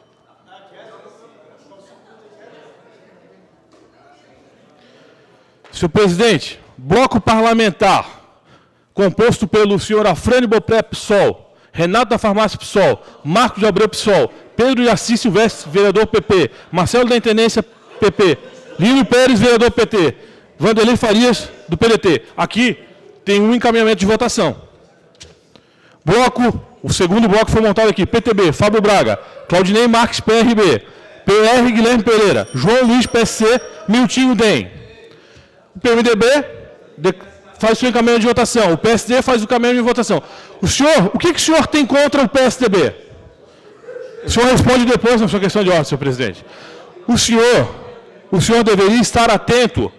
Senhor presidente, bloco parlamentar composto pelo senhor Afrânio Bopré, PSOL, Renato da Farmácia, PSOL, Marcos de Abreu, PSOL, Pedro de Assis Silvestre, vereador PP, Marcelo da Intendência, PP, Lírio Pérez, vereador PT, Vanderlei Farias, do PDT. Aqui tem um encaminhamento de votação. Bloco, o segundo bloco foi montado aqui, PTB, Fábio Braga, Claudinei Marques, PRB, PR, Guilherme Pereira, João Luiz, PSC, Miltinho, DEM. O PMDB faz o seu encaminhamento de votação, o PSD faz o encaminhamento de votação. O que o senhor tem contra o PSDB? O senhor responde depois na sua questão de ordem, senhor presidente. O senhor deveria estar atento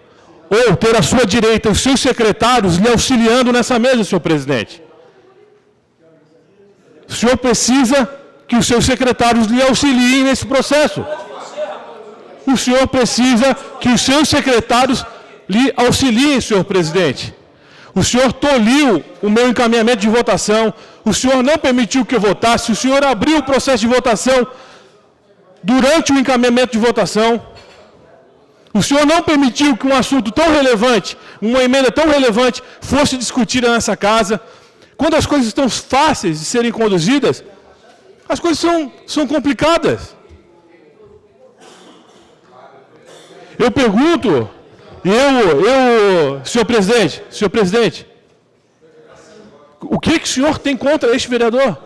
ou ter à sua direita os seus secretários lhe auxiliando nessa mesa, senhor presidente. O senhor precisa que os seus secretários lhe auxiliem nesse processo. O senhor precisa que os seus secretários lhe auxiliem, senhor presidente. O senhor tolhiu o meu encaminhamento de votação, o senhor não permitiu que eu votasse, o senhor abriu o processo de votação durante o encaminhamento de votação. O senhor não permitiu que um assunto tão relevante, uma emenda tão relevante, fosse discutida nessa casa. Quando as coisas estão fáceis de serem conduzidas, as coisas são complicadas. Eu pergunto, senhor presidente, o que o senhor tem contra este vereador?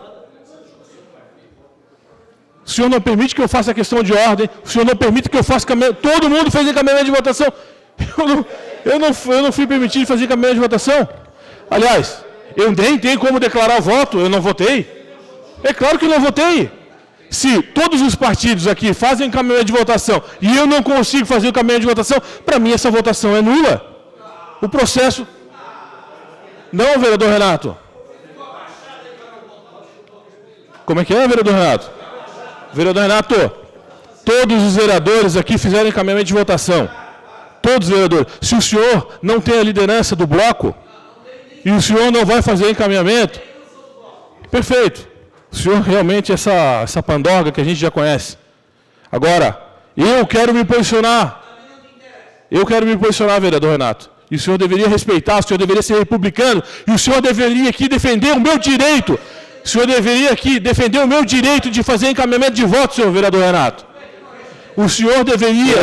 O senhor não permite que eu faça a questão de ordem, o senhor não permite que eu faça encaminhamento. Todo mundo fez encaminhamento de votação. Eu não fui permitido fazer encaminhamento de votação. Aliás, eu nem tenho como declarar voto, eu não votei. É claro que eu não votei. Se todos os partidos aqui fazem encaminhamento de votação e eu não consigo fazer o encaminhamento de votação, para mim essa votação é nula. O processo... Não, vereador Renato. Como é que é, vereador Renato? Vereador Renato, todos os vereadores aqui fizeram encaminhamento de votação. Todos os vereadores. Se o senhor não tem a liderança do bloco e o senhor não vai fazer encaminhamento, perfeito. O senhor realmente é essa pandorga que a gente já conhece. Agora, eu quero me posicionar. Vereador Renato. E o senhor deveria respeitar, o senhor deveria ser republicano, e o senhor deveria aqui defender o meu direito. O senhor deveria aqui defender o meu direito de fazer encaminhamento de voto, senhor vereador Renato. O senhor deveria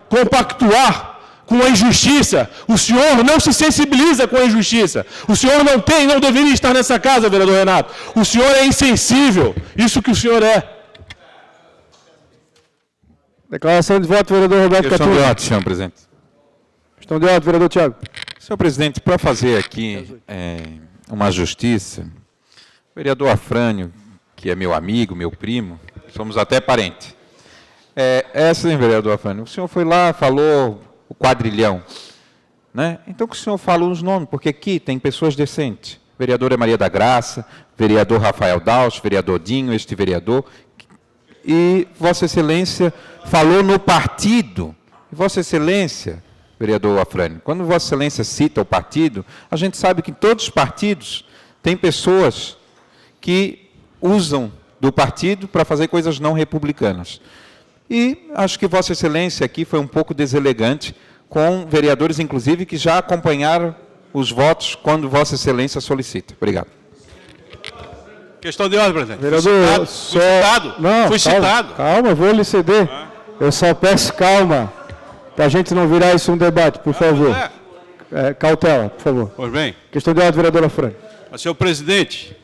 compactuar com a injustiça. O senhor não se sensibiliza com a injustiça. O senhor não deveria estar nessa casa, vereador Renato. O senhor é insensível. Isso que o senhor é. Declaração de voto, vereador Roberto Catullo. Questão de ordem, senhor presidente. Questão de ordem, vereador Tiago. Senhor presidente, para fazer aqui uma justiça, o vereador Afrânio, que é meu amigo, meu primo, somos até parentes. Sim, vereador Afrânio, o senhor foi lá, falou o quadrilhão, né? Então que o senhor fala os nomes, porque aqui tem pessoas decentes. Vereadora Maria da Graça, vereador Rafael Daus, vereador Dinho, este vereador. E Vossa Excelência falou no partido. Vossa Excelência, vereador Afrânio, quando Vossa Excelência cita o partido, a gente sabe que em todos os partidos tem pessoas que usam do partido para fazer coisas não republicanas. E acho que Vossa Excelência aqui foi um pouco deselegante com vereadores, inclusive, que já acompanharam os votos quando Vossa Excelência solicita. Obrigado. Questão de ordem, presidente. Vereador, Fui citado. Calma, vou lhe ceder. Eu só peço calma, para a gente não virar isso um debate, por favor. Cautela, por favor. Pois bem. Questão de ordem, vereadora Franco. Senhor presidente,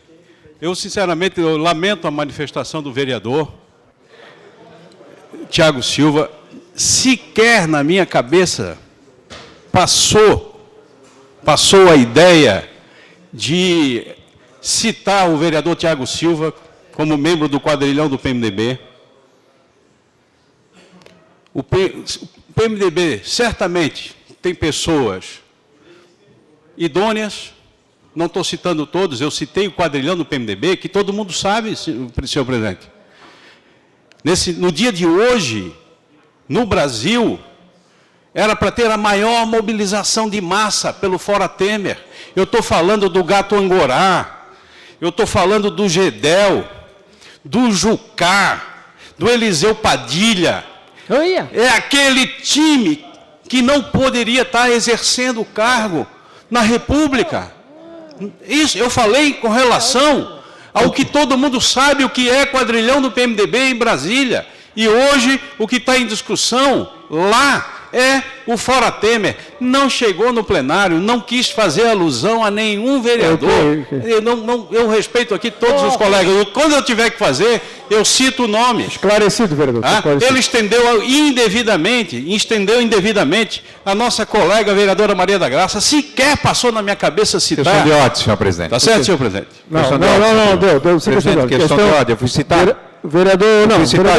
sinceramente lamento a manifestação do vereador Tiago Silva. Sequer na minha cabeça passou a ideia de citar o vereador Tiago Silva como membro do quadrilhão do PMDB. O PMDB certamente tem pessoas idôneas, não estou citando todos, eu citei o quadrilhão do PMDB, que todo mundo sabe, senhor presidente. No dia de hoje, no Brasil, era para ter a maior mobilização de massa pelo Fora Temer. Eu estou falando do Gato Angorá, eu estou falando do Gedel, do Jucá, do Eliseu Padilha. É aquele time que não poderia estar exercendo o cargo na República. Isso eu falei com relação ao que todo mundo sabe o que é quadrilhão do PMDB em Brasília. E hoje o que está em discussão lá é o Fora Temer. Não chegou no plenário, não quis fazer alusão a nenhum vereador. Eu respeito aqui todos os colegas. Quando eu tiver que fazer, eu cito o nome. Esclarecido, vereador. Esclarecido. Ele estendeu indevidamente a nossa colega vereadora Maria da Graça. Sequer passou na minha cabeça citar. Questão de ordem, senhor presidente. Tá certo, senhor presidente? Não, deu. Presidente, questão de ordem, eu fui citar. Vereador,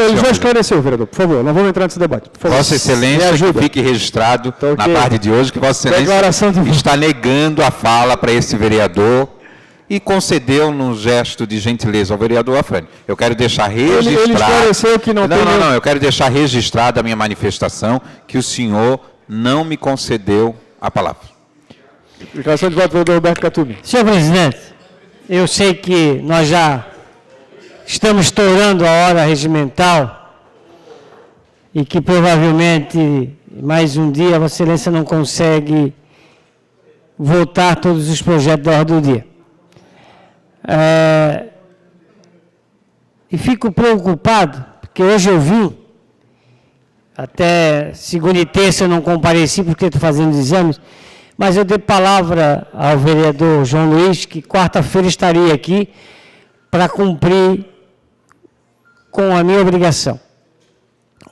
ele já esclareceu, vereador, por favor, não vamos entrar nesse debate. Por favor. Vossa Excelência, que fique registrado na tarde de hoje que Vossa Excelência está negando a fala para esse vereador e concedeu num gesto de gentileza ao vereador Afrânio. Eu quero deixar registrado... Ele esclareceu que não tem... Não, eu quero deixar registrada a minha manifestação que o senhor não me concedeu a palavra. Explicação de voto, vereador Roberto Catumi. Senhor presidente, eu sei que nós já estamos estourando a hora regimental e que provavelmente mais um dia Vossa Excelência não consegue votar todos os projetos da ordem do dia. E fico preocupado, porque hoje eu vim, até segunda e terça eu não compareci porque estou fazendo exames, mas eu dei palavra ao vereador João Luiz que quarta-feira estaria aqui para cumprir com a minha obrigação.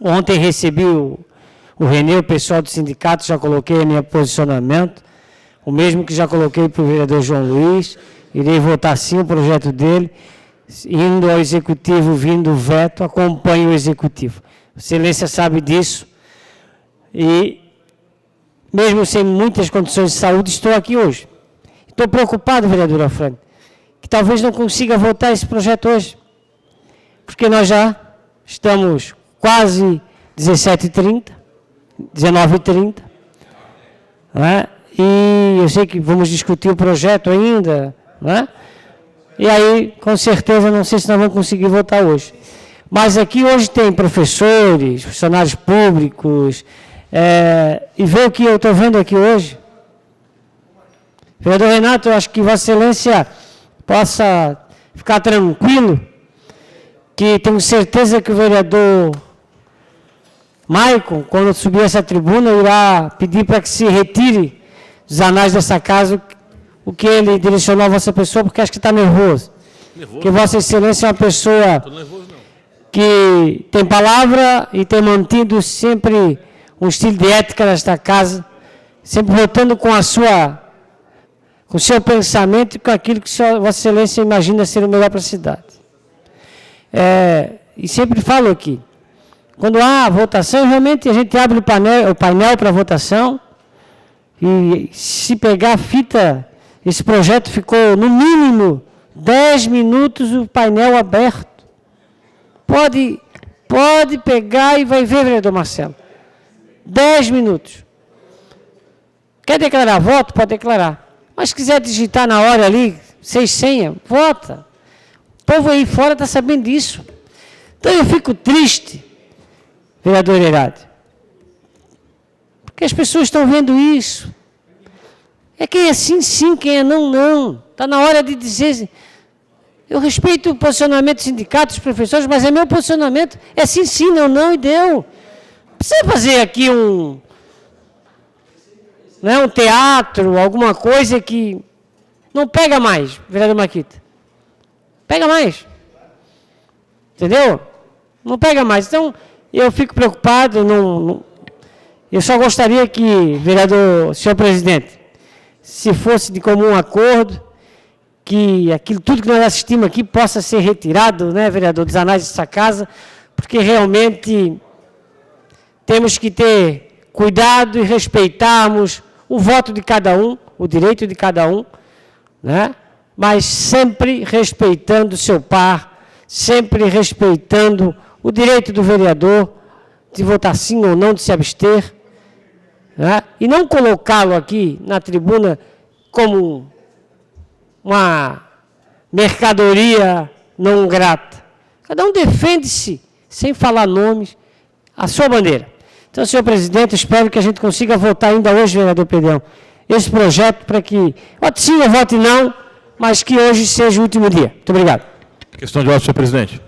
Ontem recebi o Renê, o pessoal do sindicato, já coloquei meu posicionamento, o mesmo que já coloquei para o vereador João Luiz, irei votar sim o projeto dele, indo ao executivo, vindo o veto, acompanho o executivo. Excelência sabe disso, e mesmo sem muitas condições de saúde, estou aqui hoje. Estou preocupado, vereador Afrânio, que talvez não consiga votar esse projeto hoje, porque nós já estamos quase 17h30, 19h30, né? E eu sei que vamos discutir o projeto ainda, né? E aí, com certeza, não sei se nós vamos conseguir votar hoje. Mas aqui hoje tem professores, funcionários públicos, e ver o que eu estou vendo aqui hoje. Vereador Renato, eu acho que Vossa Excelência possa ficar tranquilo, que tenho certeza que o vereador Maicon, quando subir essa tribuna, irá pedir para que se retire dos anais dessa casa o que ele direcionou a vossa pessoa, porque acho que está nervoso. Que Vossa Excelência é uma pessoa que tem palavra e tem mantido sempre um estilo de ética nesta casa, sempre votando com o seu pensamento e com aquilo que Vossa Excelência imagina ser o melhor para a cidade. E sempre falo aqui, quando há votação, realmente a gente abre o painel para votação, e se pegar a fita, esse projeto ficou no mínimo 10 minutos o painel aberto. Pode pegar e vai ver, vereador Marcelo. 10 minutos. Quer declarar voto? Pode declarar. Mas se quiser digitar na hora ali, 6 senha, vota. O povo aí fora está sabendo disso. Então eu fico triste, vereador Herade, porque as pessoas estão vendo isso. É quem é sim, sim, quem é não, não. Está na hora de dizer... Eu respeito o posicionamento dos sindicatos, dos professores, mas é meu posicionamento. É sim, sim, não, não, e deu. Precisa fazer aqui um teatro, alguma coisa que não pega mais, vereador Maquita. Pega mais. Entendeu? Não pega mais. Então, eu fico preocupado, eu só gostaria que, vereador, senhor presidente, se fosse de comum acordo, que aquilo tudo que nós assistimos aqui possa ser retirado, né, vereador, dos anais dessa casa, porque realmente temos que ter cuidado e respeitarmos o voto de cada um, o direito de cada um, né? Mas sempre respeitando o seu par, sempre respeitando o direito do vereador de votar sim ou não, de se abster, né? E não colocá-lo aqui na tribuna como uma mercadoria não grata. Cada um defende-se, sem falar nomes, a sua bandeira. Então, senhor presidente, espero que a gente consiga votar ainda hoje, vereador Pedrão, esse projeto para que, vote sim ou vote não, mas que hoje seja o último dia. Muito obrigado. Questão de ordem, senhor presidente.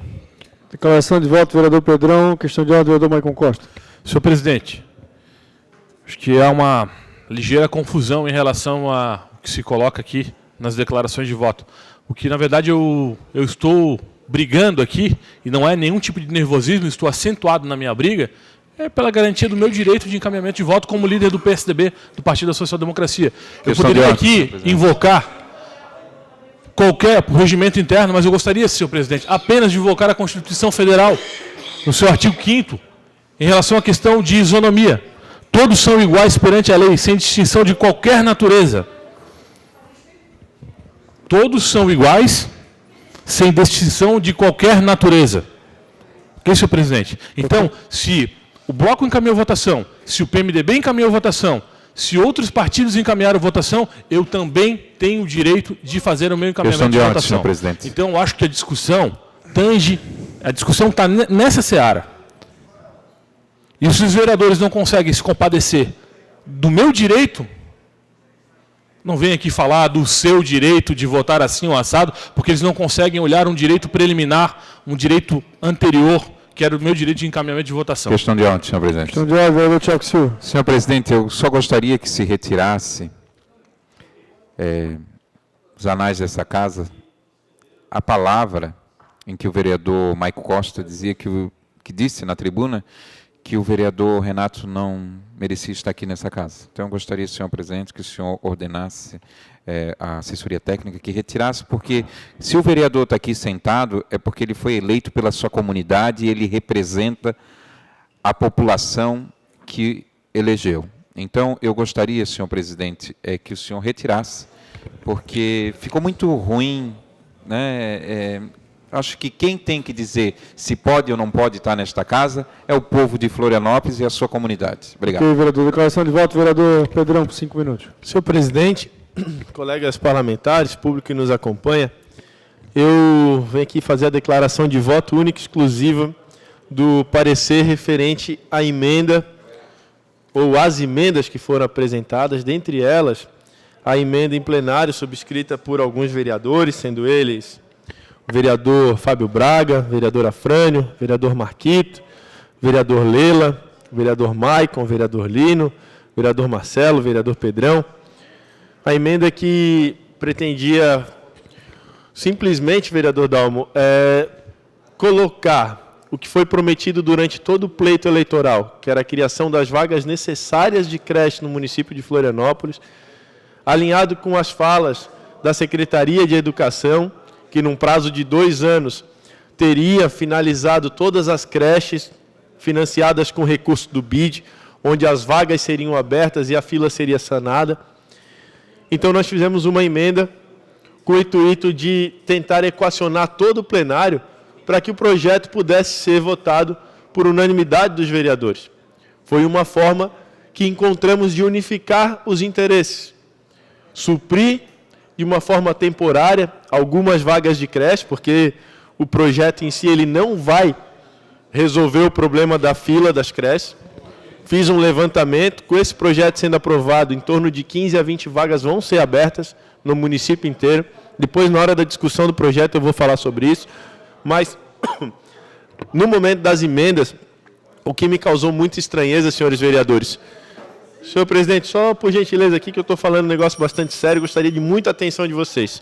Declaração de voto, vereador Pedrão. Questão de ordem, vereador Maicon Costa. Senhor presidente, acho que há uma ligeira confusão em relação ao que se coloca aqui nas declarações de voto. O que, na verdade, eu estou brigando aqui, e não é nenhum tipo de nervosismo, estou acentuado na minha briga, é pela garantia do meu direito de encaminhamento de voto como líder do PSDB, do Partido da Social Democracia. Eu poderia aqui invocar qualquer regimento interno, mas eu gostaria, senhor presidente, apenas de invocar a Constituição Federal, no seu artigo 5º, em relação à questão de isonomia. Todos são iguais perante a lei, sem distinção de qualquer natureza. Todos são iguais, sem distinção de qualquer natureza. Ok, senhor presidente? Então, se o Bloco encaminhou votação, se o PMDB encaminhou votação, se outros partidos encaminharam votação, eu também tenho o direito de fazer o meu encaminhamento de votação. Senhor presidente. Então, eu acho que a discussão está nessa seara. E se os vereadores não conseguem se compadecer do meu direito, não vem aqui falar do seu direito de votar assim ou assado, porque eles não conseguem olhar um direito preliminar, um direito anterior, que era o meu direito de encaminhamento de votação. Questão de ordem, senhor presidente. Questão de ordem, vereador Tiago Silva. Senhor presidente, eu só gostaria que se retirasse os anais dessa casa a palavra em que o vereador Maicon Costa dizia que disse na tribuna que o vereador Renato não merecia estar aqui nessa casa. Então, eu gostaria, senhor presidente, que o senhor ordenasse a assessoria técnica que retirasse, porque se o vereador está aqui sentado, é porque ele foi eleito pela sua comunidade e ele representa a população que elegeu. Então, eu gostaria, senhor presidente, que o senhor retirasse, porque ficou muito ruim, né? Acho que quem tem que dizer se pode ou não pode estar nesta casa é o povo de Florianópolis e a sua comunidade. Obrigado. Ok, vereador. Declaração de voto, vereador Pedrão, por 5 minutos. Senhor presidente, colegas parlamentares, público que nos acompanha, eu venho aqui fazer a declaração de voto única e exclusiva do parecer referente à emenda, ou às emendas que foram apresentadas, dentre elas, a emenda em plenário subscrita por alguns vereadores, sendo eles o vereador Fábio Braga, vereador Afrânio, vereador Marquito, vereador Lela, vereador Maicon, vereador Lino, vereador Marcelo, vereador Pedrão. A emenda que pretendia simplesmente, vereador Dalmo, colocar o que foi prometido durante todo o pleito eleitoral, que era a criação das vagas necessárias de creche no município de Florianópolis, alinhado com as falas da Secretaria de Educação, que num prazo de 2 anos teria finalizado todas as creches financiadas com recurso do BID, onde as vagas seriam abertas e a fila seria sanada. Então, nós fizemos uma emenda com o intuito de tentar equacionar todo o plenário para que o projeto pudesse ser votado por unanimidade dos vereadores. Foi uma forma que encontramos de unificar os interesses, suprir de uma forma temporária algumas vagas de creche, porque o projeto em si ele não vai resolver o problema da fila das creches. Fiz um levantamento, com esse projeto sendo aprovado, em torno de 15 a 20 vagas vão ser abertas no município inteiro. Depois, na hora da discussão do projeto, eu vou falar sobre isso. Mas, no momento das emendas, o que me causou muita estranheza, senhores vereadores. Senhor presidente, só por gentileza aqui, que eu estou falando um negócio bastante sério, gostaria de muita atenção de vocês.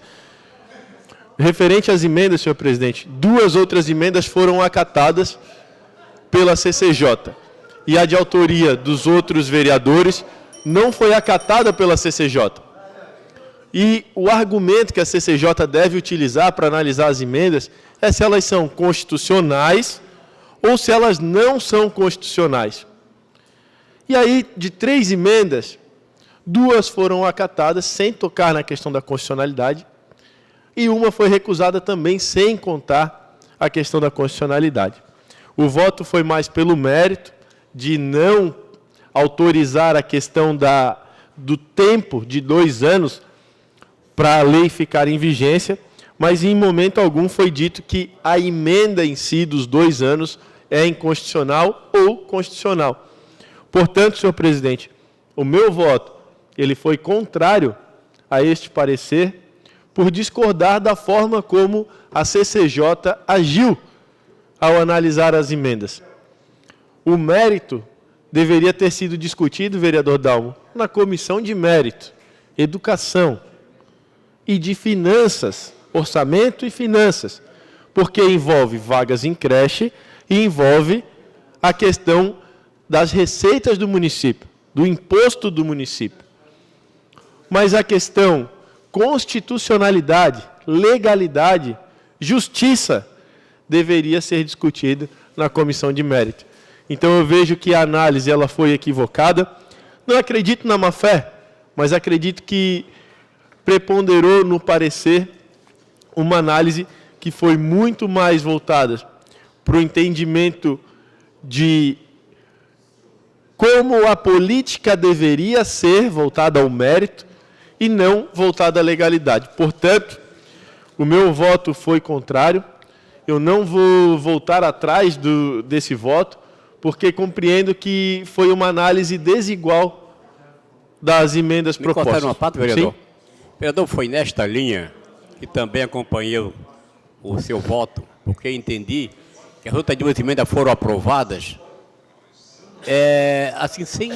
Referente às emendas, senhor presidente, 2 outras emendas foram acatadas pela CCJ. E a de autoria dos outros vereadores não foi acatada pela CCJ. E o argumento que a CCJ deve utilizar para analisar as emendas é se elas são constitucionais ou se elas não são constitucionais. E aí, de 3 emendas, 2 foram acatadas sem tocar na questão da constitucionalidade e uma foi recusada também sem contar a questão da constitucionalidade. O voto foi mais pelo mérito de não autorizar a questão do tempo de 2 anos para a lei ficar em vigência, mas em momento algum foi dito que a emenda em si dos 2 anos é inconstitucional ou constitucional. Portanto, senhor presidente, o meu voto ele foi contrário a este parecer por discordar da forma como a CCJ agiu ao analisar as emendas. O mérito deveria ter sido discutido, vereador Dalmo, na comissão de mérito, educação e de finanças, orçamento e finanças, porque envolve vagas em creche e envolve a questão das receitas do município, do imposto do município. Mas a questão constitucionalidade, legalidade, justiça, deveria ser discutida na comissão de mérito. Então eu vejo que a análise ela foi equivocada. Não acredito na má-fé, mas acredito que preponderou no parecer uma análise que foi muito mais voltada para o entendimento de como a política deveria ser voltada ao mérito e não voltada à legalidade. Portanto, o meu voto foi contrário. Eu não vou voltar atrás desse voto, porque compreendo que foi uma análise desigual das emendas propostas. Me cortaram uma parte, vereador? Sim? Vereador, foi nesta linha que também acompanhei o seu voto, porque entendi que as outras 2 emendas foram aprovadas assim, sem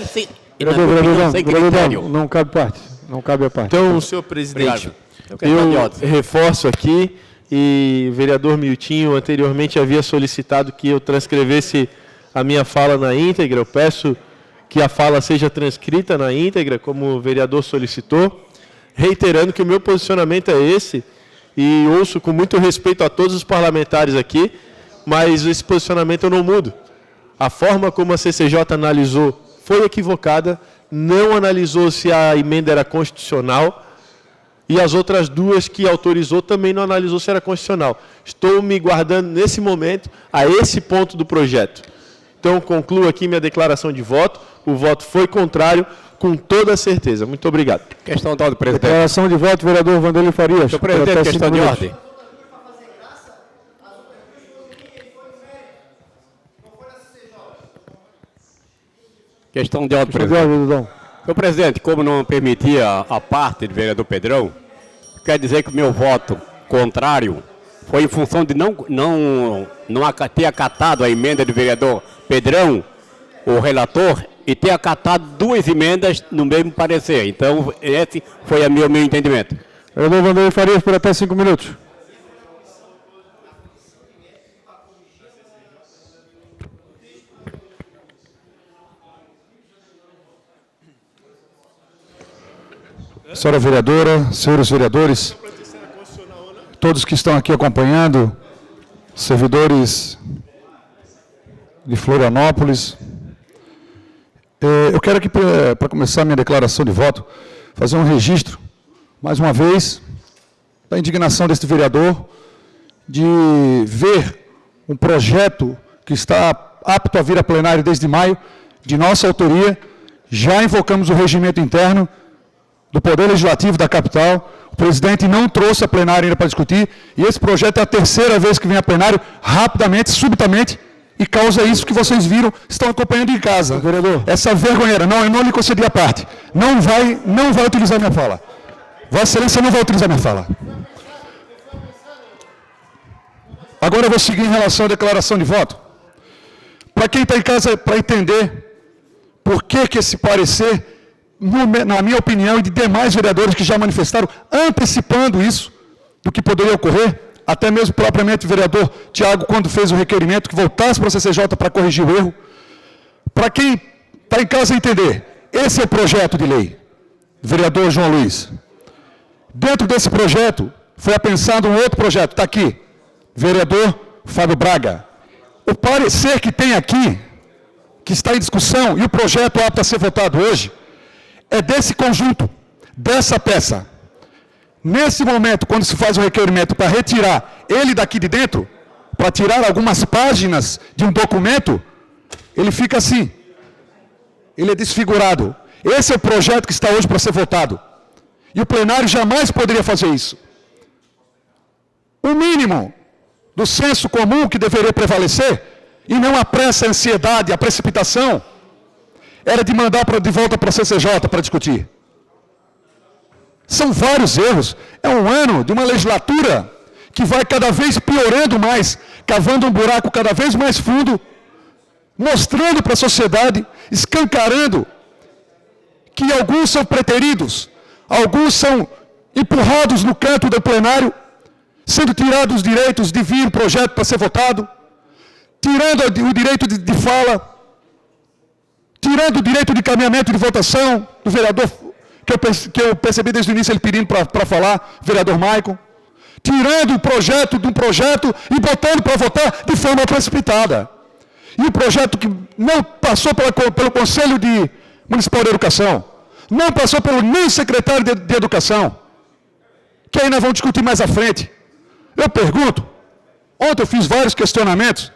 critério. Não cabe parte. Não cabe a parte. Então, senhor presidente, Obrigado. eu reforço aqui, e o vereador Miltinho anteriormente havia solicitado que eu transcrevesse a minha fala na íntegra. Eu peço que a fala seja transcrita na íntegra, como o vereador solicitou, reiterando que o meu posicionamento é esse, e ouço com muito respeito a todos os parlamentares aqui, mas esse posicionamento eu não mudo. A forma como a CCJ analisou foi equivocada, não analisou se a emenda era constitucional, e as outras 2 que autorizou também não analisou se era constitucional. Estou me guardando nesse momento a esse ponto do projeto. Então, concluo aqui minha declaração de voto. O voto foi contrário, com toda certeza. Muito obrigado. Questão de ordem, presidente. Declaração de voto, vereador Vanderlei Farias. Senhor presidente, questão de ordem. Questão de ordem, presidente. Senhor presidente, como não permitia a parte do vereador Pedrão, quer dizer que o meu voto contrário foi em função de não ter acatado a emenda do vereador Pedrão, o relator, e ter acatado 2 emendas no mesmo parecer. Então, esse foi o meu entendimento. Vereador Vanderlei Farias, por até 5 minutos. Senhora vereadora, senhores vereadores, todos que estão aqui acompanhando, servidores de Florianópolis, eu quero aqui, para começar a minha declaração de voto, fazer um registro, mais uma vez, da indignação deste vereador de ver um projeto que está apto a vir a plenário desde maio, de nossa autoria. Já invocamos o regimento interno do Poder Legislativo da capital, o presidente não trouxe a plenária ainda para discutir, e esse projeto é a 3ª vez que vem a plenário, rapidamente, subitamente, e causa isso que vocês viram, estão acompanhando em casa. Vereador. Essa vergonheira. Não, eu não lhe concedi a parte. Não vai utilizar minha fala. Vossa Excelência não vai utilizar minha fala. Agora eu vou seguir em relação à declaração de voto. Para quem está em casa, para entender por que esse parecer, na minha opinião, e de demais vereadores que já manifestaram, antecipando isso, do que poderia ocorrer, até mesmo propriamente o vereador Tiago, quando fez o requerimento, que voltasse para a CCJ para corrigir o erro. Para quem está em casa entender, esse é o projeto de lei, vereador João Luiz. Dentro desse projeto, foi apensado um outro projeto, está aqui, vereador Fábio Braga. O parecer que tem aqui, que está em discussão, e o projeto apto a ser votado hoje, é desse conjunto, dessa peça. Nesse momento, quando se faz o requerimento para retirar ele daqui de dentro, para tirar algumas páginas de um documento, ele fica assim. Ele é desfigurado. Esse é o projeto que está hoje para ser votado. E o plenário jamais poderia fazer isso. O mínimo do senso comum que deveria prevalecer, e não a pressa, a ansiedade, a precipitação, era de mandar de volta para a CCJ para discutir. São vários erros. É um ano de uma legislatura que vai cada vez piorando mais, cavando um buraco cada vez mais fundo, mostrando para a sociedade, escancarando, que alguns são preteridos, alguns são empurrados no canto do plenário, sendo tirados os direitos de vir o projeto para ser votado, tirando o direito de fala, tirando o direito de caminhamento de votação do vereador, que eu percebi desde o início ele pedindo para falar, vereador Maicon, tirando o projeto de um projeto e botando para votar de forma precipitada. E o projeto que não passou pelo Conselho Municipal de Educação, não passou pelo nem secretário de Educação, que aí nós vamos discutir mais à frente. Eu pergunto, ontem eu fiz vários questionamentos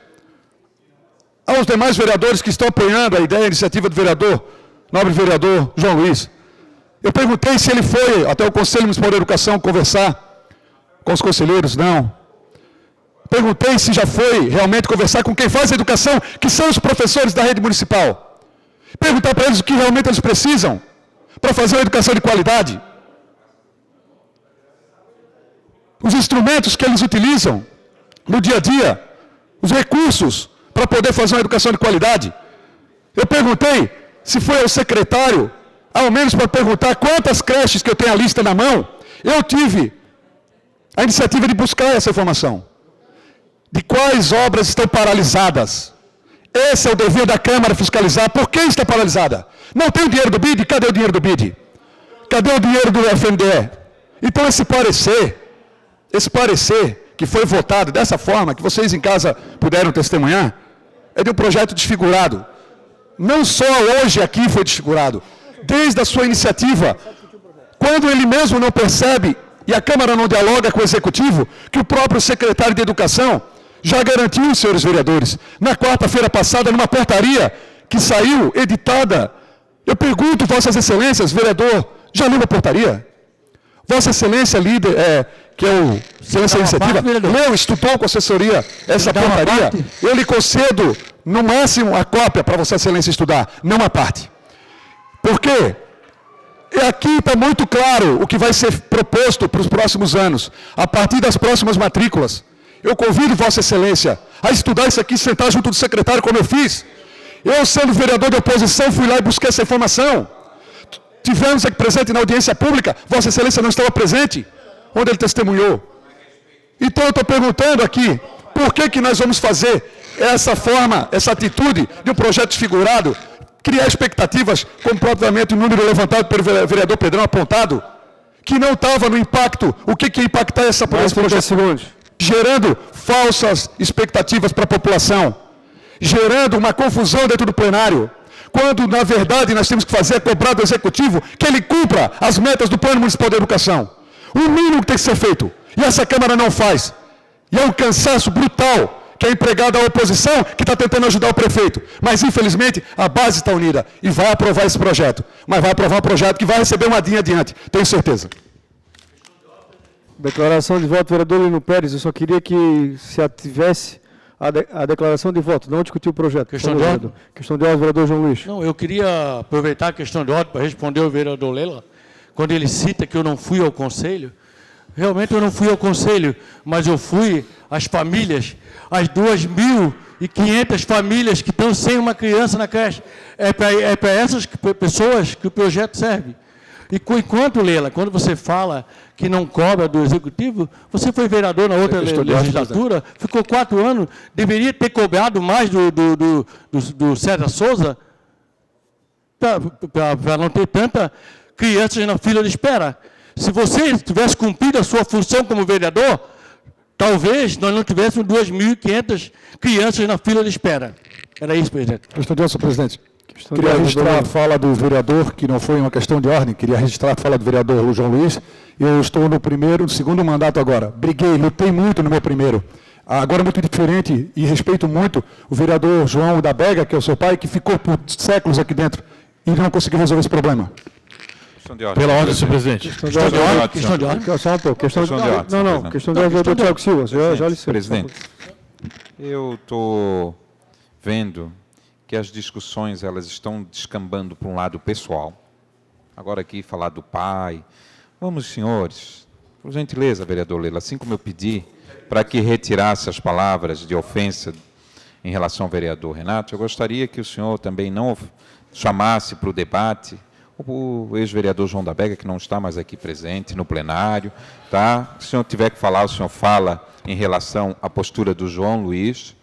aos demais vereadores que estão apoiando a ideia, a iniciativa do vereador, nobre vereador João Luiz. Eu perguntei se ele foi até o Conselho Municipal de Educação conversar com os conselheiros, não. Perguntei se já foi realmente conversar com quem faz a educação, que são os professores da rede municipal. Perguntar para eles o que realmente eles precisam para fazer uma educação de qualidade. Os instrumentos que eles utilizam no dia a dia, os recursos para poder fazer uma educação de qualidade. Eu perguntei se foi ao secretário, ao menos para perguntar quantas creches que eu tenho a lista na mão. Eu tive a iniciativa de buscar essa informação. De quais obras estão paralisadas. Esse é o dever da Câmara fiscalizar. Por que está paralisada? Não tem o dinheiro do BID? Cadê o dinheiro do BID? Cadê o dinheiro do FNDE? Então esse parecer que foi votado dessa forma, que vocês em casa puderam testemunhar, é de um projeto desfigurado. Não só hoje aqui foi desfigurado, desde a sua iniciativa, quando ele mesmo não percebe, e a Câmara não dialoga com o Executivo, que o próprio secretário de Educação já garantiu, senhores vereadores, na quarta-feira passada, numa portaria que saiu, editada. Eu pergunto, Vossas Excelências, vereador, já leu a portaria? Vossa Excelência, líder, que é o Excelência Iniciativa, leu, estudou com assessoria essa portaria, eu lhe concedo, no máximo, a cópia para Vossa Excelência estudar, não a parte. Por quê? Aqui está muito claro o que vai ser proposto para os próximos anos, a partir das próximas matrículas. Eu convido Vossa Excelência a estudar isso aqui, sentar junto do secretário, como eu fiz. Eu, sendo vereador de oposição, fui lá e busquei essa informação. Tivemos aqui presente na audiência pública, Vossa Excelência não estava presente, onde ele testemunhou. Então eu estou perguntando aqui, por que nós vamos fazer essa forma, essa atitude de um projeto desfigurado, criar expectativas, como propriamente o número levantado pelo vereador Pedrão apontado, que não estava no impacto, o que ia impactar esse projeto? Gerando falsas expectativas para a população, gerando uma confusão dentro do plenário, quando, na verdade, nós temos que fazer é cobrar do Executivo que ele cumpra as metas do Plano Municipal de Educação. O mínimo que tem que ser feito, e essa Câmara não faz. E é um cansaço brutal que é empregado à oposição, que está tentando ajudar o prefeito. Mas, infelizmente, a base está unida e vai aprovar esse projeto. Mas vai aprovar um projeto que vai receber uma DIN adiante, tenho certeza. Declaração de voto, vereador Lino Pérez. Eu só queria que se ativesse a declaração de voto, não discutir o projeto. Questão de ordem. Questão de ordem, vereador João Luiz. Não, eu queria aproveitar a questão de ordem para responder ao vereador Lela, quando ele cita que eu não fui ao conselho. Realmente eu não fui ao conselho, mas eu fui às famílias, às 2.500 famílias que estão sem uma criança na creche. É para essas pessoas que o projeto serve. E enquanto, Lela, quando você fala que não cobra do Executivo, você foi vereador na outra legislatura, ficou 4 anos, deveria ter cobrado mais do César Souza para não ter tanta crianças na fila de espera. Se você tivesse cumprido a sua função como vereador, talvez nós não tivéssemos 2.500 crianças na fila de espera. Era isso, presidente. Questão de ordem, senhor presidente. Queria registrar a fala do vereador, que não foi uma questão de ordem, queria registrar a fala do vereador João Luiz. Eu estou no segundo mandato agora. Briguei, lutei muito no meu primeiro. Agora é muito diferente e respeito muito o vereador João da Bega, que é o seu pai, que ficou por séculos aqui dentro e não conseguiu resolver esse problema. Questão de ordem. Pela ordem, senhor presidente. Questão de ordem. Só um pouco. Questão de ordem. Não. Questão de ordem do Tiago Silva. Já lhe sei. Presidente, eu estou vendo que as discussões elas estão descambando para um lado pessoal. Agora aqui falar do pai. Vamos, senhores, por gentileza, vereador Lela, assim como eu pedi para que retirasse as palavras de ofensa em relação ao vereador Renato, eu gostaria que o senhor também não chamasse para o debate o ex-vereador João da Bega, que não está mais aqui presente no plenário, tá? Se o senhor tiver que falar, o senhor fala em relação à postura do João Luiz.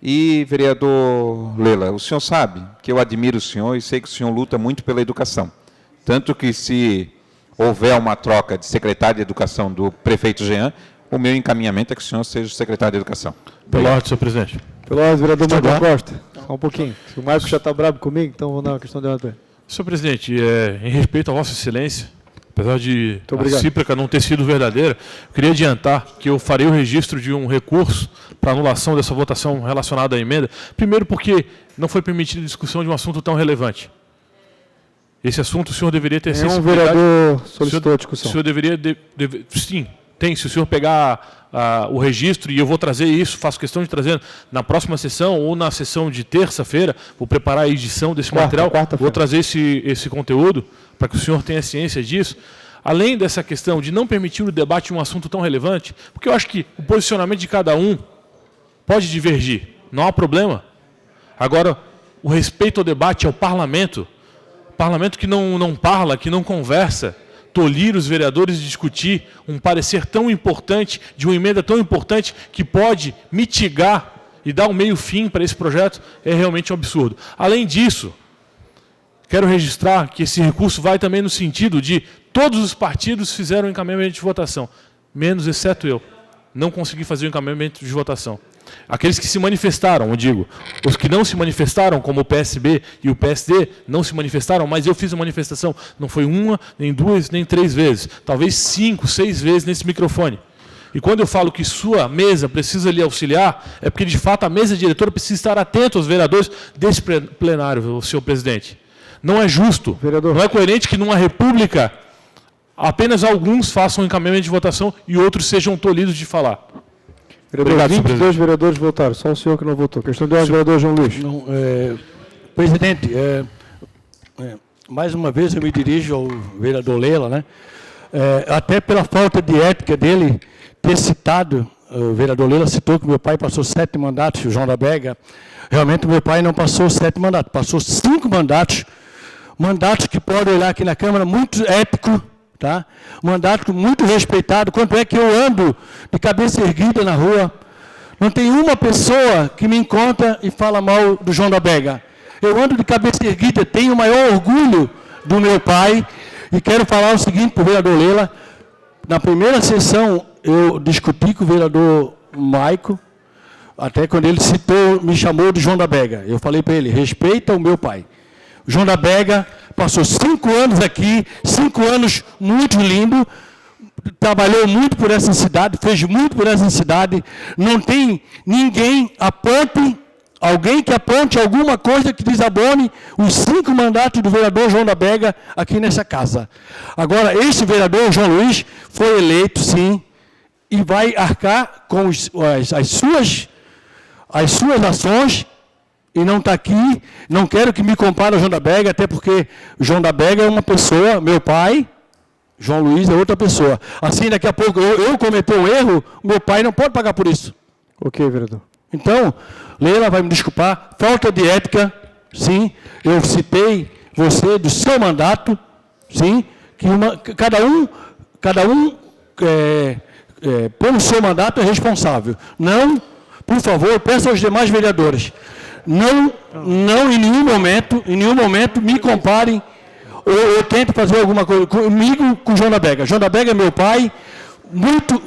E, vereador Lela, o senhor sabe que eu admiro o senhor e sei que o senhor luta muito pela educação. Tanto que, se houver uma troca de secretário de Educação do prefeito Jean, o meu encaminhamento é que o senhor seja o secretário de Educação. Pela ordem, senhor presidente. Pela ordem, vereador Marcos Costa. Só um pouquinho. Se o Marcos já está bravo comigo, então vou dar uma questão de ordem. Senhor presidente, em respeito à Vossa Excelência, apesar de a recíproca não ter sido verdadeira, eu queria adiantar que eu farei o registro de um recurso para anulação dessa votação relacionada à emenda. Primeiro porque não foi permitida a discussão de um assunto tão relevante. Esse assunto o senhor deveria ter sensibilidade. Um vereador solicitou a discussão. O senhor deveria... sim, tem. Se o senhor pegar o registro, e eu vou trazer isso, faço questão de trazer na próxima sessão ou na sessão de terça-feira, vou preparar a edição desse material, vou trazer esse conteúdo para que o senhor tenha ciência disso. Além dessa questão de não permitir o debate de um assunto tão relevante, porque eu acho que o posicionamento de cada um pode divergir, não há problema. Agora, o respeito ao debate, ao parlamento que não parla, que não conversa, tolir os vereadores de discutir um parecer tão importante, de uma emenda tão importante, que pode mitigar e dar um meio-fim para esse projeto, é realmente um absurdo. Além disso, quero registrar que esse recurso vai também no sentido de todos os partidos fizeram o encaminhamento de votação, menos exceto eu. Não consegui fazer o encaminhamento de votação. Aqueles que se manifestaram, eu digo, os que não se manifestaram, como o PSB e o PSD, não se manifestaram, mas eu fiz a manifestação. Não foi uma, nem duas, nem três vezes. Talvez 5, 6 vezes nesse microfone. E quando eu falo que sua mesa precisa lhe auxiliar, é porque, de fato, a mesa diretora precisa estar atenta aos vereadores desse plenário, senhor presidente. Não é justo, não é coerente que, numa república, apenas alguns façam o encaminhamento de votação e outros sejam tolhidos de falar. Vereador, 22 vereadores votaram, só o senhor que não votou. Questão de ordem, vereador João Luiz. Não, presidente, mais uma vez eu me dirijo ao vereador Lela, né? Até pela falta de ética dele ter citado, o vereador Lela citou que meu pai passou 7 mandatos, o João da Bega. Realmente meu pai não passou 7 mandatos, passou 5 mandatos. Mandatos que pode olhar aqui na Câmara, muito épico. Tá? Mandato muito respeitado, quanto é que eu ando de cabeça erguida na rua, não tem uma pessoa que me encontra e fala mal do João da Bega. Eu ando de cabeça erguida, tenho o maior orgulho do meu pai, e quero falar o seguinte para o vereador Lela. Na primeira sessão eu discuti com o vereador Maico, até quando ele citou, me chamou de João da Bega. Eu falei para ele, respeita o meu pai. João da Bega passou 5 anos aqui, 5 anos muito lindo, trabalhou muito por essa cidade, fez muito por essa cidade. Não tem ninguém alguém que aponte alguma coisa que desabone os 5 mandatos do vereador João da Bega aqui nessa casa. Agora, esse vereador, João Luiz, foi eleito, sim, e vai arcar com as suas ações. E não está aqui, não quero que me compare ao João da Bega, até porque o João da Bega é uma pessoa, meu pai, João Luiz é outra pessoa. Assim, daqui a pouco eu cometer um erro, meu pai não pode pagar por isso. Ok, vereador. Então, Leila vai me desculpar, falta de ética, sim, eu citei você do seu mandato, sim, que cada um pelo seu mandato é responsável. Não, por favor, peço aos demais vereadores, não em nenhum momento me comparem ou tentem fazer alguma coisa comigo com o João da Bega. João da Bega é meu pai,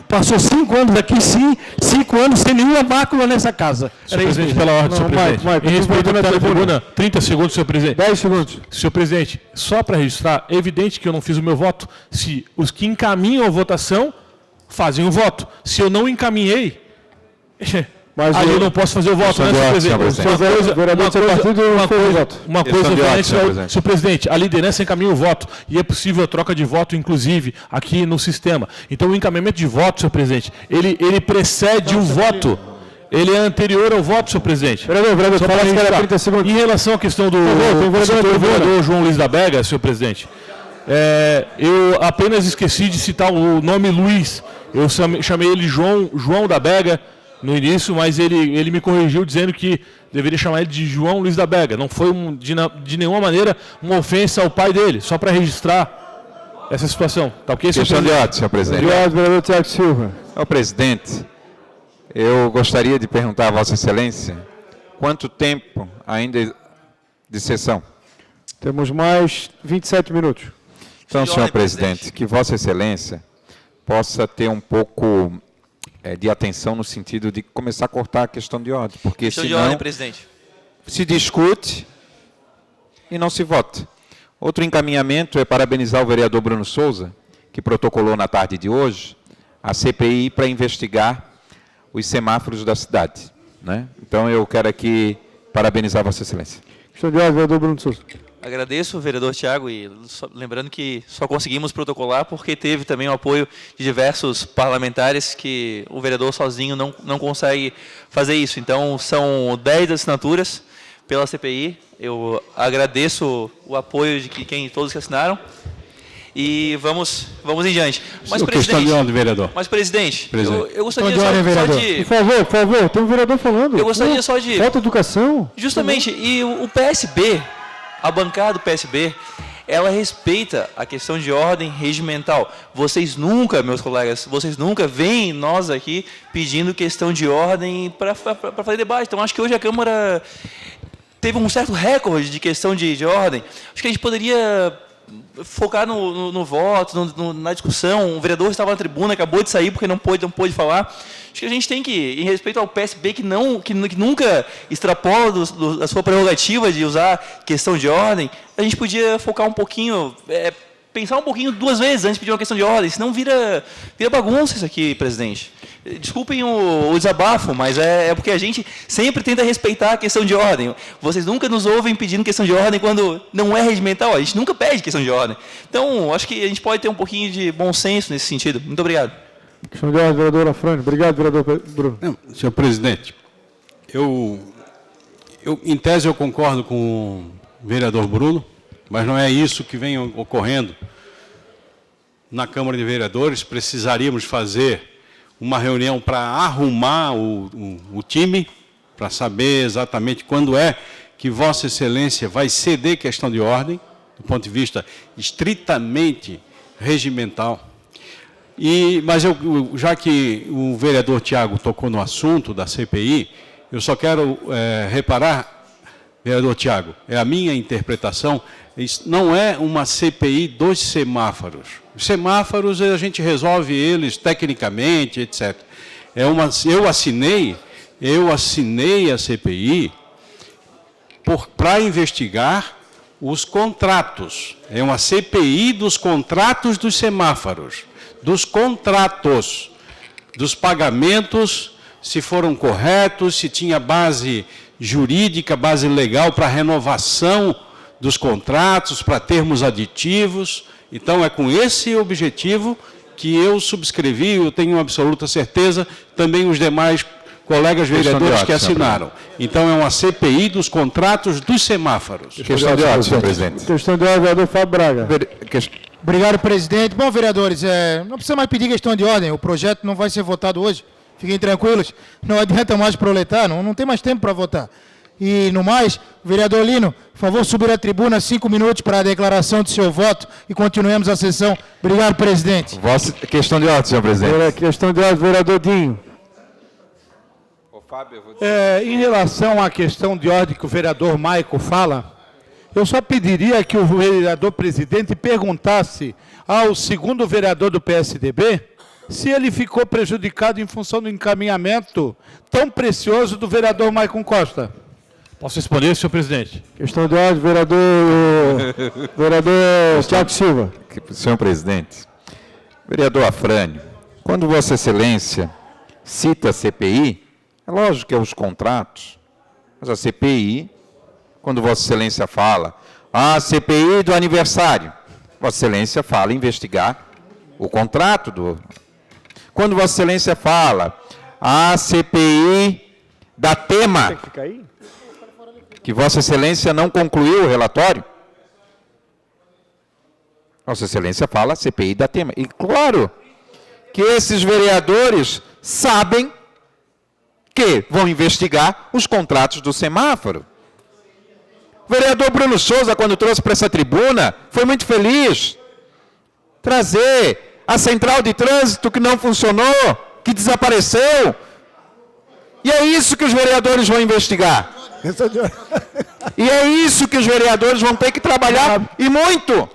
passou 5 anos aqui, sim, 5 anos sem nenhuma mácula nessa casa. Senhor presidente, pela ordem, senhor presidente. Em respeito à tribuna, 30 segundos, senhor presidente. 10 segundos. Senhor presidente, só para registrar, é evidente que eu não fiz o meu voto se os que encaminham a votação fazem o voto. Se eu não encaminhei, Mas aí eu não posso fazer o voto, né, senhor presidente? Uma coisa, senhor presidente, a liderança encaminha o voto e é possível a troca de voto, inclusive, aqui no sistema. Então, o encaminhamento de voto, senhor presidente, ele precede o voto. Ele é anterior ao voto, senhor presidente. Vereador, fala que era 30 segundos. Em relação à questão do vereador João Luiz da Bega, senhor presidente, eu apenas esqueci de citar o nome Luiz. Eu chamei ele João da Bega no início, mas ele me corrigiu dizendo que deveria chamar ele de João Luiz da Bega. Não foi de nenhuma maneira uma ofensa ao pai dele, só para registrar essa situação. Tá ok, senhor Questão de presidente? ordem, senhor presidente. Obrigado, vereador Tiago Silva. Senhor presidente, eu gostaria de perguntar a Vossa Excelência quanto tempo ainda de sessão? Temos mais 27 minutos. Então, senhor presidente, que Vossa Excelência possa ter um pouco de atenção no sentido de começar a cortar a questão de ordem, porque Questão de senão ordem, presidente. se discute e não se vota. Outro encaminhamento é parabenizar o vereador Bruno Souza, que protocolou na tarde de hoje a CPI para investigar os semáforos da cidade, né? Então, eu quero aqui parabenizar Vossa Excelência. Questão de ordem, vereador Bruno Souza. Agradeço o vereador Tiago e lembrando que só conseguimos protocolar porque teve também o apoio de diversos parlamentares que o vereador sozinho não consegue fazer isso. Então, são 10 assinaturas pela CPI. Eu agradeço o apoio de todos que assinaram e vamos em diante. Mas, Questão de ordem, vereador. Mas, presidente, Presidente. eu gostaria Questão de ordem, só vereador. de... Por favor, tem um vereador falando. Eu gostaria só de... Falta educação. Justamente, e o PSB, a bancada do PSB, ela respeita a questão de ordem regimental. Vocês nunca, meus colegas, vocês nunca veem nós aqui pedindo questão de ordem para fazer debate. Então, acho que hoje a Câmara teve um certo recorde de questão de ordem. Acho que a gente poderia focar no voto, na discussão. O vereador estava na tribuna, acabou de sair porque não pôde falar. Acho que a gente tem que, em respeito ao PSB, que nunca extrapola da sua prerrogativa de usar questão de ordem, a gente podia focar um pouquinho, pensar um pouquinho 2 vezes antes de pedir uma questão de ordem, senão vira bagunça isso aqui, presidente. Desculpem o desabafo, mas é porque a gente sempre tenta respeitar a questão de ordem. Vocês nunca nos ouvem pedindo questão de ordem quando não é regimental, a gente nunca pede questão de ordem. Então, acho que a gente pode ter um pouquinho de bom senso nesse sentido. Muito obrigado. Questão de ordem, vereador Afrânio. Obrigado, vereador Bruno. Não, senhor presidente, em tese eu concordo com o vereador Bruno, mas não é isso que vem ocorrendo na Câmara de Vereadores. Precisaríamos fazer uma reunião para arrumar o time, para saber exatamente quando é que Vossa Excelência vai ceder questão de ordem, do ponto de vista estritamente regimental. Mas já que o vereador Tiago tocou no assunto da CPI, eu só quero reparar, vereador Tiago, é a minha interpretação, isso não é uma CPI dos semáforos. Os semáforos a gente resolve eles tecnicamente, etc. Eu assinei a CPI para investigar os contratos. É uma CPI dos contratos dos semáforos, dos contratos, dos pagamentos, se foram corretos, se tinha base jurídica, base legal para renovação dos contratos, para termos aditivos. Então, é com esse objetivo que eu subscrevi, eu tenho absoluta certeza, também os demais colegas vereadores que assinaram. Então, é uma CPI dos contratos dos semáforos. Questão de ordem, senhor presidente. Questão de ordem, vereador Fábio Braga. Obrigado, presidente. Bom, vereadores, não precisa mais pedir questão de ordem. O projeto não vai ser votado hoje. Fiquem tranquilos. Não adianta mais proletar, não tem mais tempo para votar. E, no mais, vereador Lino, por favor, subir à tribuna 5 minutos para a declaração de seu voto e continuemos a sessão. Obrigado, presidente. Questão de ordem, senhor presidente. Questão de ordem, vereador Dinho. Em relação à questão de ordem que o vereador Maico fala, eu só pediria que o vereador presidente perguntasse ao segundo vereador do PSDB se ele ficou prejudicado em função do encaminhamento tão precioso do vereador Maicon Costa. Posso responder, senhor presidente? Questão de ordem, vereador Tiago Silva. Senhor presidente, vereador Afrânio, quando Vossa Excelência cita a CPI, é lógico que é os contratos, mas a CPI, quando Vossa Excelência fala, a CPI do aniversário, Vossa Excelência fala em investigar o contrato do... Quando Vossa Excelência fala, a CPI da tema, que Vossa Excelência não concluiu o relatório, Vossa Excelência fala CPI da tema. E claro que esses vereadores sabem que vão investigar os contratos do semáforo. O vereador Bruno Souza, quando trouxe para essa tribuna, foi muito feliz. Trazer a central de trânsito que não funcionou, que desapareceu. E é isso que os vereadores vão investigar. E é isso que os vereadores vão ter que trabalhar, e muito.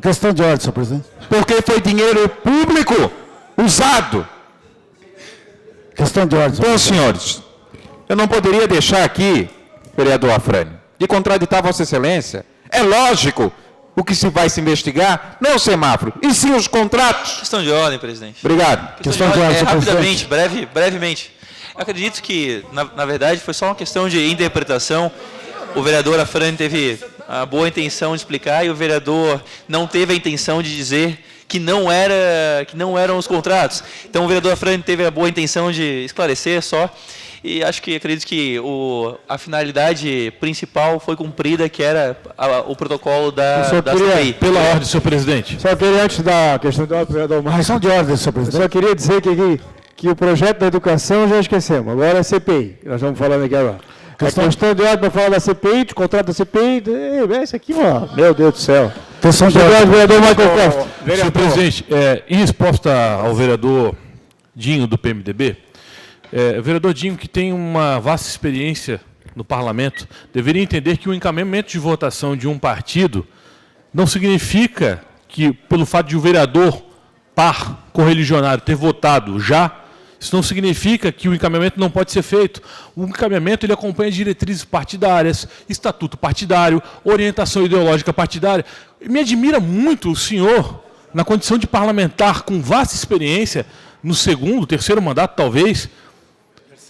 Questão de ordem, senhor presidente. Porque foi dinheiro público usado. Questão de ordem. Bom, senhores, eu não poderia deixar aqui, vereador Afrânio, de contraditar Vossa Excelência. É lógico o que se vai se investigar, não o semáforo, e sim os contratos. Questão de ordem, presidente. Obrigado. Questão de ordem, senhor rapidamente, brevemente. Eu acredito que, na verdade, foi só uma questão de interpretação. O vereador Afrânio teve a boa intenção de explicar e o vereador não teve a intenção de dizer que não eram os contratos. Então, o vereador Afrânio teve a boa intenção de esclarecer só. E acredito que a finalidade principal foi cumprida, que era o protocolo da CPI. Pela ordem, senhor presidente. Só queria, antes da questão de ordem, vereador Marcos, Questão de ordem, senhor presidente. eu só queria dizer que o projeto da educação já esquecemos. Agora é CPI. Nós estamos falando aqui agora. A questão de ordem para falar da CPI, de contrato da CPI, esse aqui, ó, meu Deus do céu. Questão de ordem, vereador Michael Costa. Senhor presidente, em resposta ao vereador Dinho, do PMDB, o vereador Dinho, que tem uma vasta experiência no parlamento, deveria entender que o encaminhamento de votação de um partido não significa que, pelo fato de o vereador par correligionário ter votado já, isso não significa que o encaminhamento não pode ser feito. O encaminhamento ele acompanha diretrizes partidárias, estatuto partidário, orientação ideológica partidária. Me admira muito o senhor, na condição de parlamentar com vasta experiência, no segundo, terceiro mandato talvez,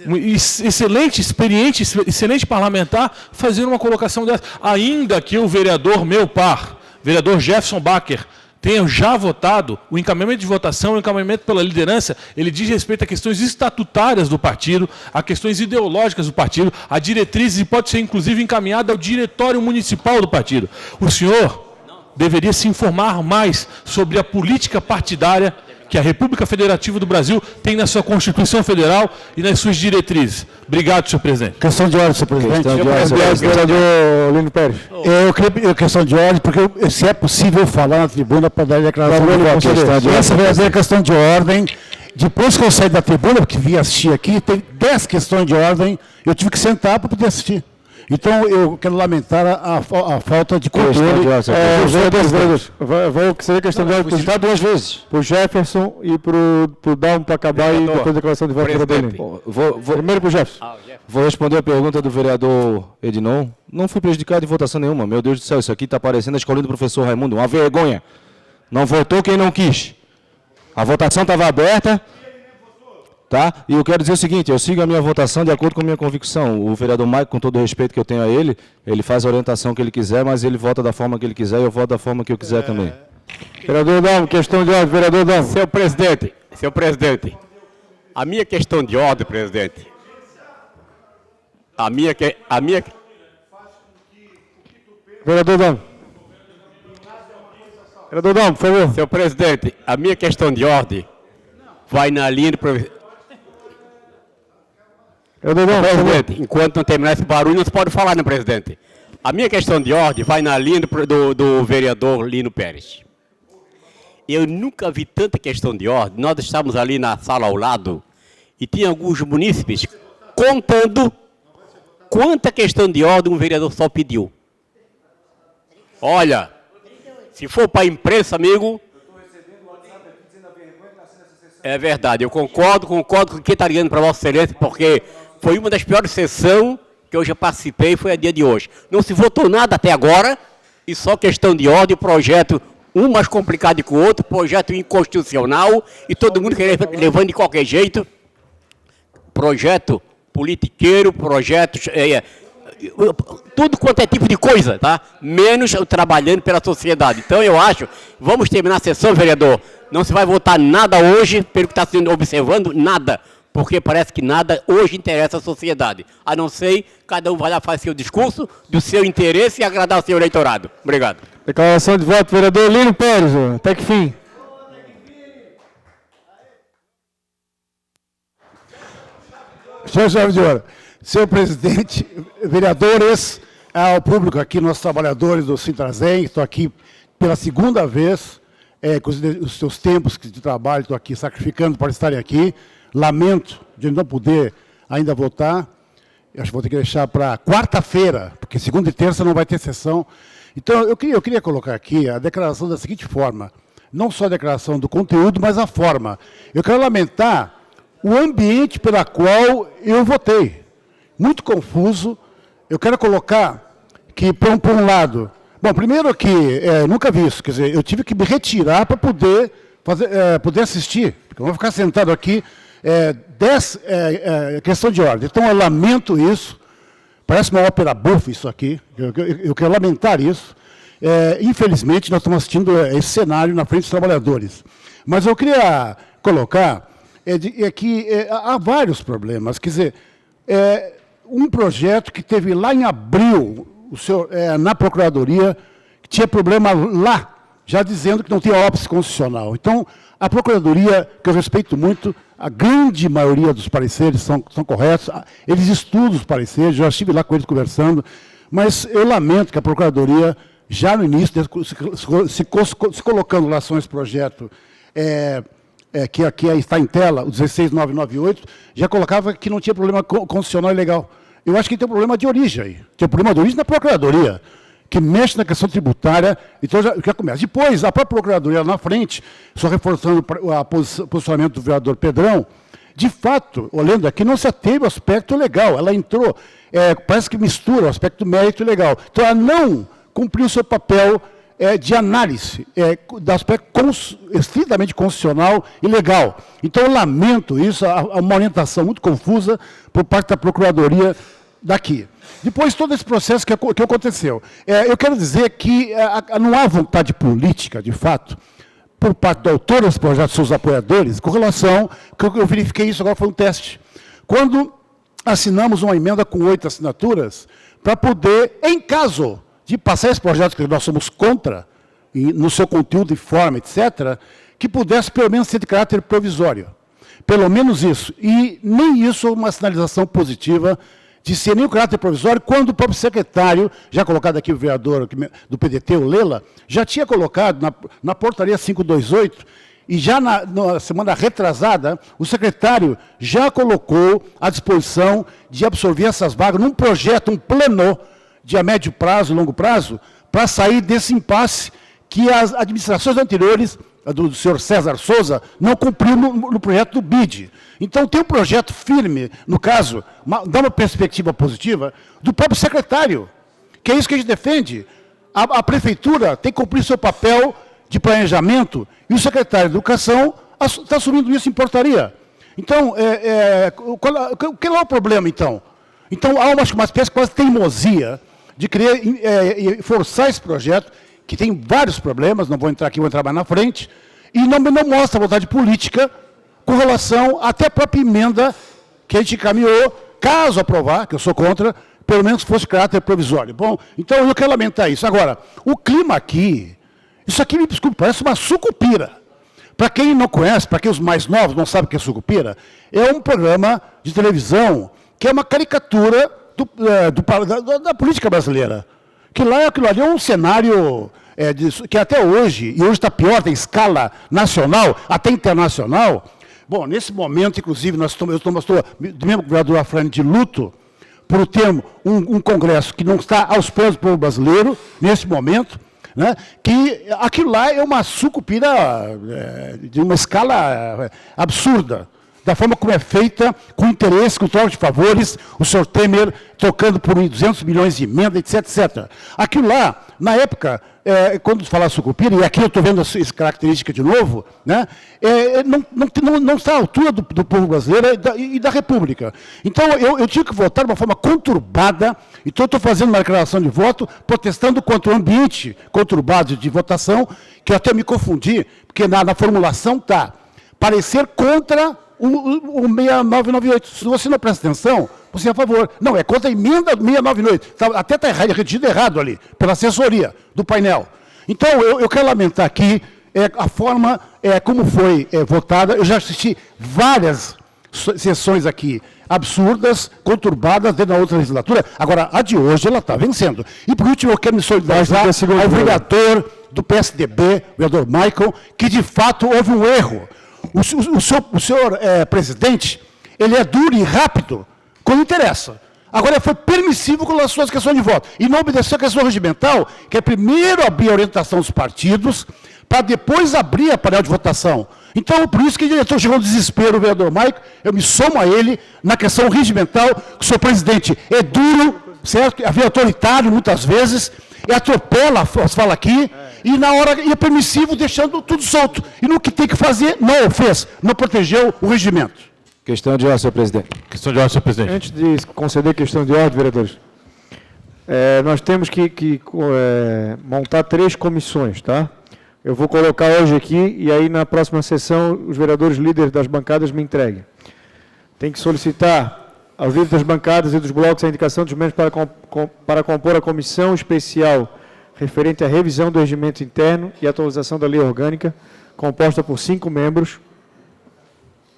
um excelente, experiente, excelente parlamentar, fazer uma colocação dessa. Ainda que o vereador meu par, vereador Jefferson Bacher, tenha já votado, o encaminhamento de votação, o encaminhamento pela liderança, ele diz respeito a questões estatutárias do partido, a questões ideológicas do partido, a diretrizes e pode ser inclusive encaminhada ao diretório municipal do partido. O senhor deveria se informar mais sobre a política partidária que a República Federativa do Brasil tem na sua Constituição Federal e nas suas diretrizes. Obrigado, senhor presidente. Questão de ordem, senhor presidente. Questão de ordem, vereador Lino Pérez. Eu queria questão de ordem, porque se é possível falar na tribuna para dar declaração de voto. Essa é a questão de ordem. Depois que eu saí da tribuna, porque vim assistir aqui, tem 10 questões de ordem, eu tive que sentar para poder assistir. Então, eu quero lamentar a falta de controle. Vou ser questão de ordem duas vezes. Para o Jefferson e para o Dalmo para acabar e depois a declaração de voto do vereador. Primeiro para o Jefferson. Vou responder a pergunta do vereador Ednon. Não fui prejudicado em votação nenhuma. Meu Deus do céu, isso aqui está parecendo a escolinha do professor Raimundo. Uma vergonha. Não votou quem não quis. A votação estava aberta. Tá? E eu quero dizer o seguinte, eu sigo a minha votação de acordo com a minha convicção. O vereador Maico, com todo o respeito que eu tenho a ele faz a orientação que ele quiser, mas ele vota da forma que ele quiser e eu voto da forma que eu quiser também. Vereador Dalmo, questão de ordem, vereador Dalmo. Senhor presidente, a minha questão de ordem, presidente, Vereador Dalmo. Vereador Dalmo, por favor. Senhor presidente, a minha questão de ordem vai na linha do presidente, enquanto não terminar esse barulho, não se pode falar, né, presidente? A minha questão de ordem vai na linha do vereador Lino Pérez. Eu nunca vi tanta questão de ordem. Nós estávamos ali na sala ao lado e tinha alguns munícipes contando quanta questão de ordem um vereador só pediu. Olha, se for para a imprensa, amigo... É verdade, eu concordo com o que está ligando para Vossa Excelência, porque foi uma das piores sessões que eu já participei, foi a dia de hoje. Não se votou nada até agora, e só questão de ordem, projeto um mais complicado que o outro, projeto inconstitucional, e todo mundo levando de qualquer jeito. Projeto politiqueiro, projetos... tudo quanto é tipo de coisa, tá? Menos trabalhando pela sociedade. Então eu acho, vamos terminar a sessão, vereador. Não se vai votar nada hoje, pelo que está sendo observando, nada. Porque parece que nada hoje interessa a sociedade. A não ser cada um vai lá fazer seu discurso, do seu interesse e agradar o seu eleitorado. Obrigado. Declaração de voto, vereador Lírio Pérez, até que fim. Senhor presidente, vereadores, ao público aqui, nossos trabalhadores do Sintrazen, estou aqui pela segunda vez, com os seus tempos de trabalho, estou aqui sacrificando para estarem aqui. Lamento de não poder ainda votar. Eu acho que vou ter que deixar para quarta-feira, porque segunda e terça não vai ter sessão. Então, eu queria colocar aqui a declaração da seguinte forma, não só a declaração do conteúdo, mas a forma. Eu quero lamentar o ambiente pela qual eu votei. Muito confuso. Eu quero colocar que, por um lado... Bom, primeiro que nunca vi isso, quer dizer, eu tive que me retirar para poder, poder assistir, porque eu vou ficar sentado aqui, questão de ordem. Então, eu lamento isso. Parece uma ópera bufa isso aqui. Eu quero lamentar isso. Infelizmente, nós estamos assistindo esse cenário na frente dos trabalhadores. Mas eu queria colocar que há vários problemas. Quer dizer, um projeto que teve lá em abril, na Procuradoria, que tinha problema lá, já dizendo que não tinha óbice constitucional. Então, a Procuradoria, que eu respeito muito, a grande maioria dos pareceres são corretos, eles estudam os pareceres, já estive lá com eles conversando, mas eu lamento que a Procuradoria, já no início, se colocando lá esse projeto, que aqui está em tela, o 16998, já colocava que não tinha problema constitucional e legal. Eu acho que tem um problema de origem aí. Tem um problema de origem na Procuradoria, que mexe na questão tributária, então já começa. Depois, a própria Procuradoria lá na frente, só reforçando o posicionamento do vereador Pedrão, de fato, olhando aqui, não se ateve ao aspecto legal. Ela entrou, parece que mistura o aspecto mérito e legal. Então, ela não cumpriu o seu papel de análise, do aspecto estritamente constitucional e legal. Então, eu lamento isso, uma orientação muito confusa por parte da Procuradoria daqui. Depois, todo esse processo que aconteceu. Eu quero dizer que não há vontade política, de fato, por parte do autor desse projeto, seus apoiadores, com relação, que eu verifiquei isso agora, foi um teste. Quando assinamos uma emenda com 8 assinaturas, para poder, em caso de passar esse projeto que nós somos contra, no seu conteúdo e forma, etc., que pudesse, pelo menos, ser de caráter provisório. Pelo menos isso. E nem isso é uma sinalização positiva de ser nem o caráter provisório, quando o próprio secretário, já colocado aqui o vereador do PDT, o Lela, já tinha colocado na portaria 528, e já na semana retrasada, o secretário já colocou à disposição de absorver essas vagas num projeto, um plano de a médio prazo, longo prazo, para sair desse impasse que as administrações anteriores, do senhor César Souza, não cumpriu no projeto do BID. Então, tem um projeto firme, no caso, dá uma perspectiva positiva, do próprio secretário, que é isso que a gente defende. A prefeitura tem que cumprir seu papel de planejamento e o secretário de Educação está assumindo isso em portaria. Então, qual é o problema, então? Então, há uma espécie quase de teimosia de querer forçar esse projeto, que tem vários problemas, não vou entrar aqui, vou entrar mais na frente, e não mostra a vontade política com relação até a própria emenda que a gente encaminhou, caso aprovar, que eu sou contra, pelo menos fosse caráter provisório. Bom, então eu quero lamentar isso. Agora, o clima aqui, isso aqui, me desculpe, parece uma sucupira. Para quem não conhece, para quem os mais novos não sabem o que é sucupira, é um programa de televisão que é uma caricatura da política brasileira. Que lá aquilo ali é um cenário que até hoje, e hoje está pior, tem escala nacional, até internacional. Bom, nesse momento, inclusive, eu estou, do mesmo governador Afrani, de luto, por ter um Congresso que não está aos pés do povo brasileiro, nesse momento. né, que aquilo lá é uma sucupira de uma escala absurda, da forma como é feita, com interesse, com troca de favores, o senhor Temer trocando por 200 milhões de emenda, etc, etc. Aquilo lá, na época, quando falar sucupira, e aqui eu estou vendo essa característica de novo, né, não está à altura do povo brasileiro e da República. Então, eu tive que votar de uma forma conturbada, então eu estou fazendo uma declaração de voto, protestando contra o ambiente conturbado de votação, que eu até me confundi, porque na formulação está parecer contra o 6998. Se você não presta atenção, você é a favor. Não, é contra a emenda 698. Até está retido errado ali, pela assessoria do painel. Então, eu quero lamentar aqui a forma como foi votada. Eu já assisti várias sessões aqui absurdas, conturbadas dentro da outra legislatura. Agora, a de hoje, ela está vencendo. E, por último, eu quero me solidarizar ao vereador do PSDB, o vereador Michael, que, de fato, houve um erro. O senhor presidente, ele é duro e rápido quando interessa. Agora, foi permissivo com as suas questões de voto. E não obedeceu a questão regimental, que é primeiro abrir a orientação dos partidos, para depois abrir a panela de votação. Então, por isso que o diretor chegou ao desespero, o vereador Maico, eu me somo a ele na questão regimental, que o senhor presidente é duro, certo? É autoritário, muitas vezes, e atropela as falas aqui, e na hora é permissivo, deixando tudo solto. E no que tem que fazer, não o fez, não protegeu o regimento. Questão de ordem, senhor presidente. Questão de ordem, senhor presidente. Antes de conceder questão de ordem, vereadores, nós temos que montar 3 comissões, tá? Eu vou colocar hoje aqui, e aí na próxima sessão, os vereadores líderes das bancadas me entreguem. Tem que solicitar aos líderes das bancadas e dos blocos a indicação dos membros para compor a comissão especial referente à revisão do regimento interno e atualização da lei orgânica, composta por 5 membros.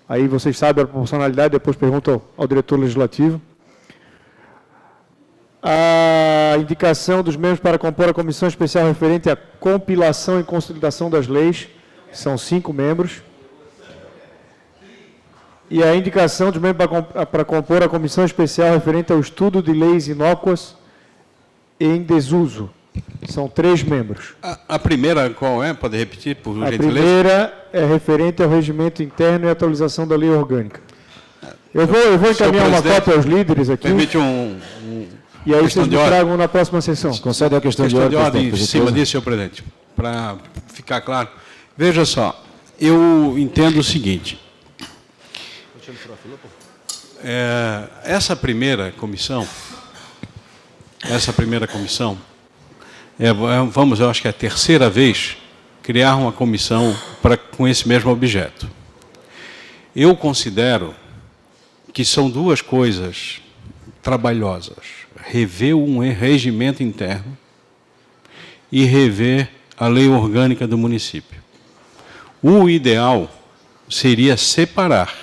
Aí vocês sabem a proporcionalidade, depois pergunto ao diretor legislativo. A indicação dos membros para compor a comissão especial referente à compilação e consolidação das leis, são 5 membros. E a indicação dos membros para compor a comissão especial referente ao estudo de leis inócuas e em desuso, são 3 membros. A primeira qual é? Pode repetir, por gentileza? A primeira é referente ao regimento interno e atualização da lei orgânica. Eu vou encaminhar uma cópia aos líderes aqui. Permite e aí vocês me tragam na próxima sessão. Concede a questão de ordem, em cima disso, senhor presidente, para ficar claro. Veja só, eu entendo o seguinte. Essa primeira comissão, eu acho que é a terceira vez, criar uma comissão com esse mesmo objeto. Eu considero que são 2 coisas trabalhosas. Rever um regimento interno e rever a lei orgânica do município. O ideal seria separar,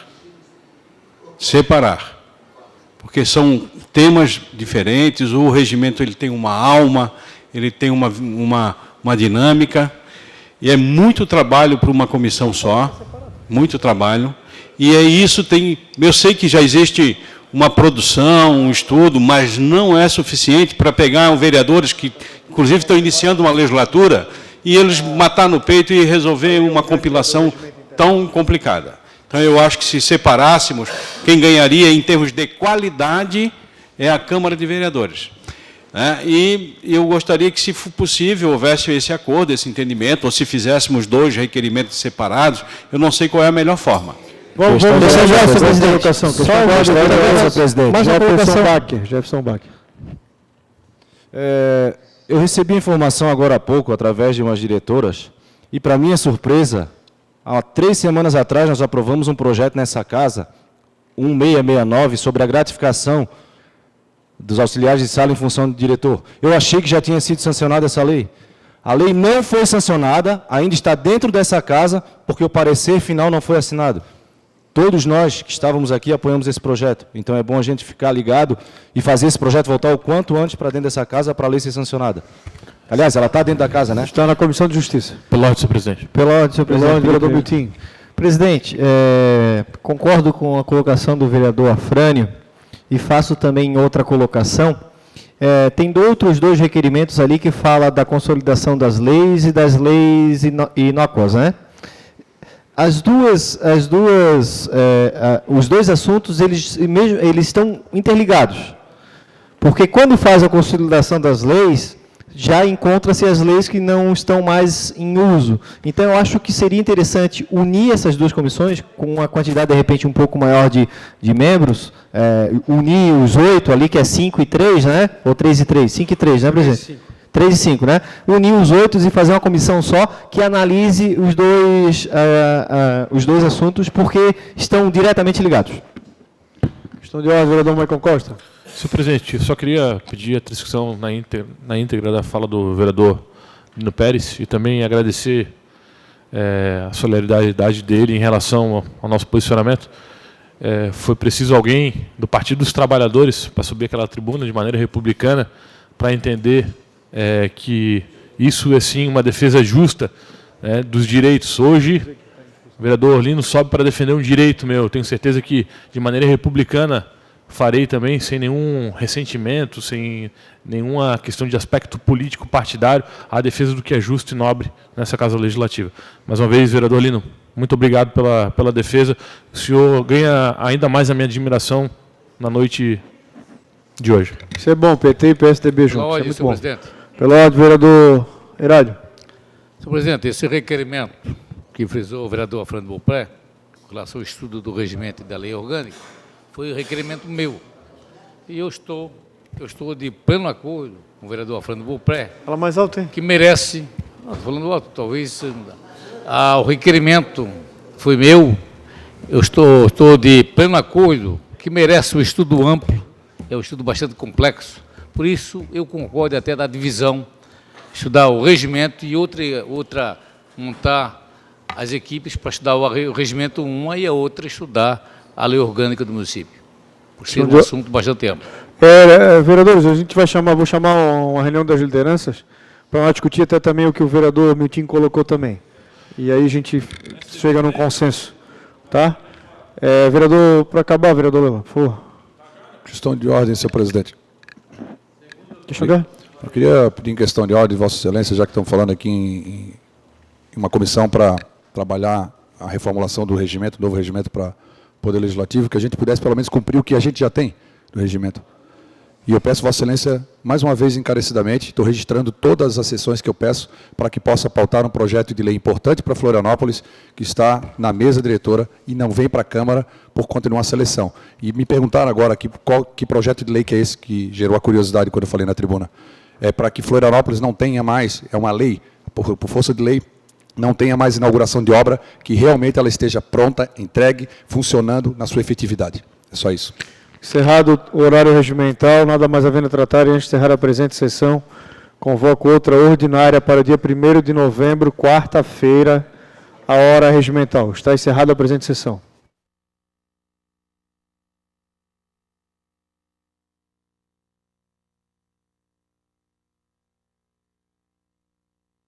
porque são temas diferentes, o regimento ele tem uma alma, ele tem uma dinâmica, e é muito trabalho para uma comissão só, muito trabalho, e isso eu sei que já existe uma produção, um estudo, mas não é suficiente para pegar vereadores que, inclusive, estão iniciando uma legislatura e eles matar no peito e resolver uma compilação tão complicada. Então, eu acho que se separássemos, quem ganharia em termos de qualidade é a Câmara de Vereadores. E eu gostaria que, se for possível, houvesse esse acordo, esse entendimento, ou se fizéssemos 2 requerimentos separados, eu não sei qual é a melhor forma. Vamos deixar essa colocação. Mais uma colocação. Jefferson Bacher. Eu recebi informação agora há pouco, através de umas diretoras, e, para minha surpresa, há 3 semanas atrás, nós aprovamos um projeto nessa casa, 1669, sobre a gratificação dos auxiliares de sala em função do diretor. Eu achei que já tinha sido sancionada essa lei. A lei não foi sancionada, ainda está dentro dessa casa, porque o parecer final não foi assinado. Todos nós que estávamos aqui apoiamos esse projeto. Então é bom a gente ficar ligado e fazer esse projeto voltar o quanto antes para dentro dessa casa para a lei ser sancionada. Aliás, ela está dentro da casa, né? Está na Comissão de Justiça. Pela ordem, senhor presidente. Pela ordem, senhor presidente. Vereador Miltinho. Presidente, concordo com a colocação do vereador Afrânio e faço também outra colocação. tem outros 2 requerimentos ali que fala da consolidação das leis e das leis inócuas, né? Os 2 assuntos, eles estão interligados. Porque quando faz a consolidação das leis, já encontra-se as leis que não estão mais em uso. Então, eu acho que seria interessante unir essas 2 comissões, com uma quantidade, de repente, um pouco maior de membros, unir os 8 ali, que é 5 e 3, né? Ou 3 e 3, 5 e 3, né, presidente? 3 e 5, né? Unir os 8 e fazer uma comissão só que analise os dois assuntos, porque estão diretamente ligados. Questão de ordem, vereador Michael Costa. Senhor presidente, eu só queria pedir a transcrição na íntegra da fala do vereador Lino Pérez e também agradecer a solidariedade dele em relação ao nosso posicionamento. Foi preciso alguém do Partido dos Trabalhadores para subir aquela tribuna de maneira republicana para entender que isso é sim uma defesa justa dos direitos. Hoje, o vereador Lino sobe para defender um direito meu. Tenho certeza que, de maneira republicana, farei também, sem nenhum ressentimento, sem nenhuma questão de aspecto político partidário, a defesa do que é justo e nobre nessa Casa Legislativa. Mais uma vez, vereador Lino, muito obrigado pela defesa. O senhor ganha ainda mais a minha admiração na noite de hoje. Isso é bom, PT e PSDB juntos. Pela ordem, é senhor muito bom. presidente. Pela ordem, vereador Herádio. Senhor presidente, esse requerimento que frisou o vereador Fernando Beaupré, com relação ao estudo do regimento e da lei orgânica, foi um requerimento meu. E eu estou de pleno acordo com o vereador Fernando Beaupré. Fala mais alto, hein? Que merece, falando alto, talvez o requerimento foi meu. Eu estou de pleno acordo, que merece um estudo amplo, é um estudo bastante complexo. Por isso, eu concordo até da divisão, estudar o regimento e outra montar as equipes para estudar o regimento 1 e a outra estudar a lei orgânica do município, por ser um assunto bastante amplo. Vereadores, a gente vou chamar uma reunião das lideranças para discutir até também o que o vereador Miltinho colocou também. E aí a gente chega num consenso, tá? Vereador, para acabar, vereador Lela, por favor. Questão de ordem, senhor presidente. Deixa eu ver. Eu queria pedir em questão de ordem, Vossa Excelência, já que estamos falando aqui em uma comissão para trabalhar a reformulação do regimento, novo regimento para Poder Legislativo, que a gente pudesse pelo menos cumprir o que a gente já tem do regimento. E eu peço, Vossa Excelência, mais uma vez encarecidamente, estou registrando todas as sessões que eu peço para que possa pautar um projeto de lei importante para Florianópolis, que está na mesa diretora e não vem para a Câmara por conta de uma seleção. E me perguntaram agora que projeto de lei que é esse que gerou a curiosidade quando eu falei na tribuna. É para que Florianópolis não tenha mais, é uma lei, por força de lei, não tenha mais inauguração de obra, que realmente ela esteja pronta, entregue, funcionando na sua efetividade. É só isso. Encerrado o horário regimental, nada mais havendo a tratar, e antes de encerrar a presente sessão, convoco outra ordinária para o dia 1º de novembro, quarta-feira, a hora regimental. Está encerrada a presente sessão.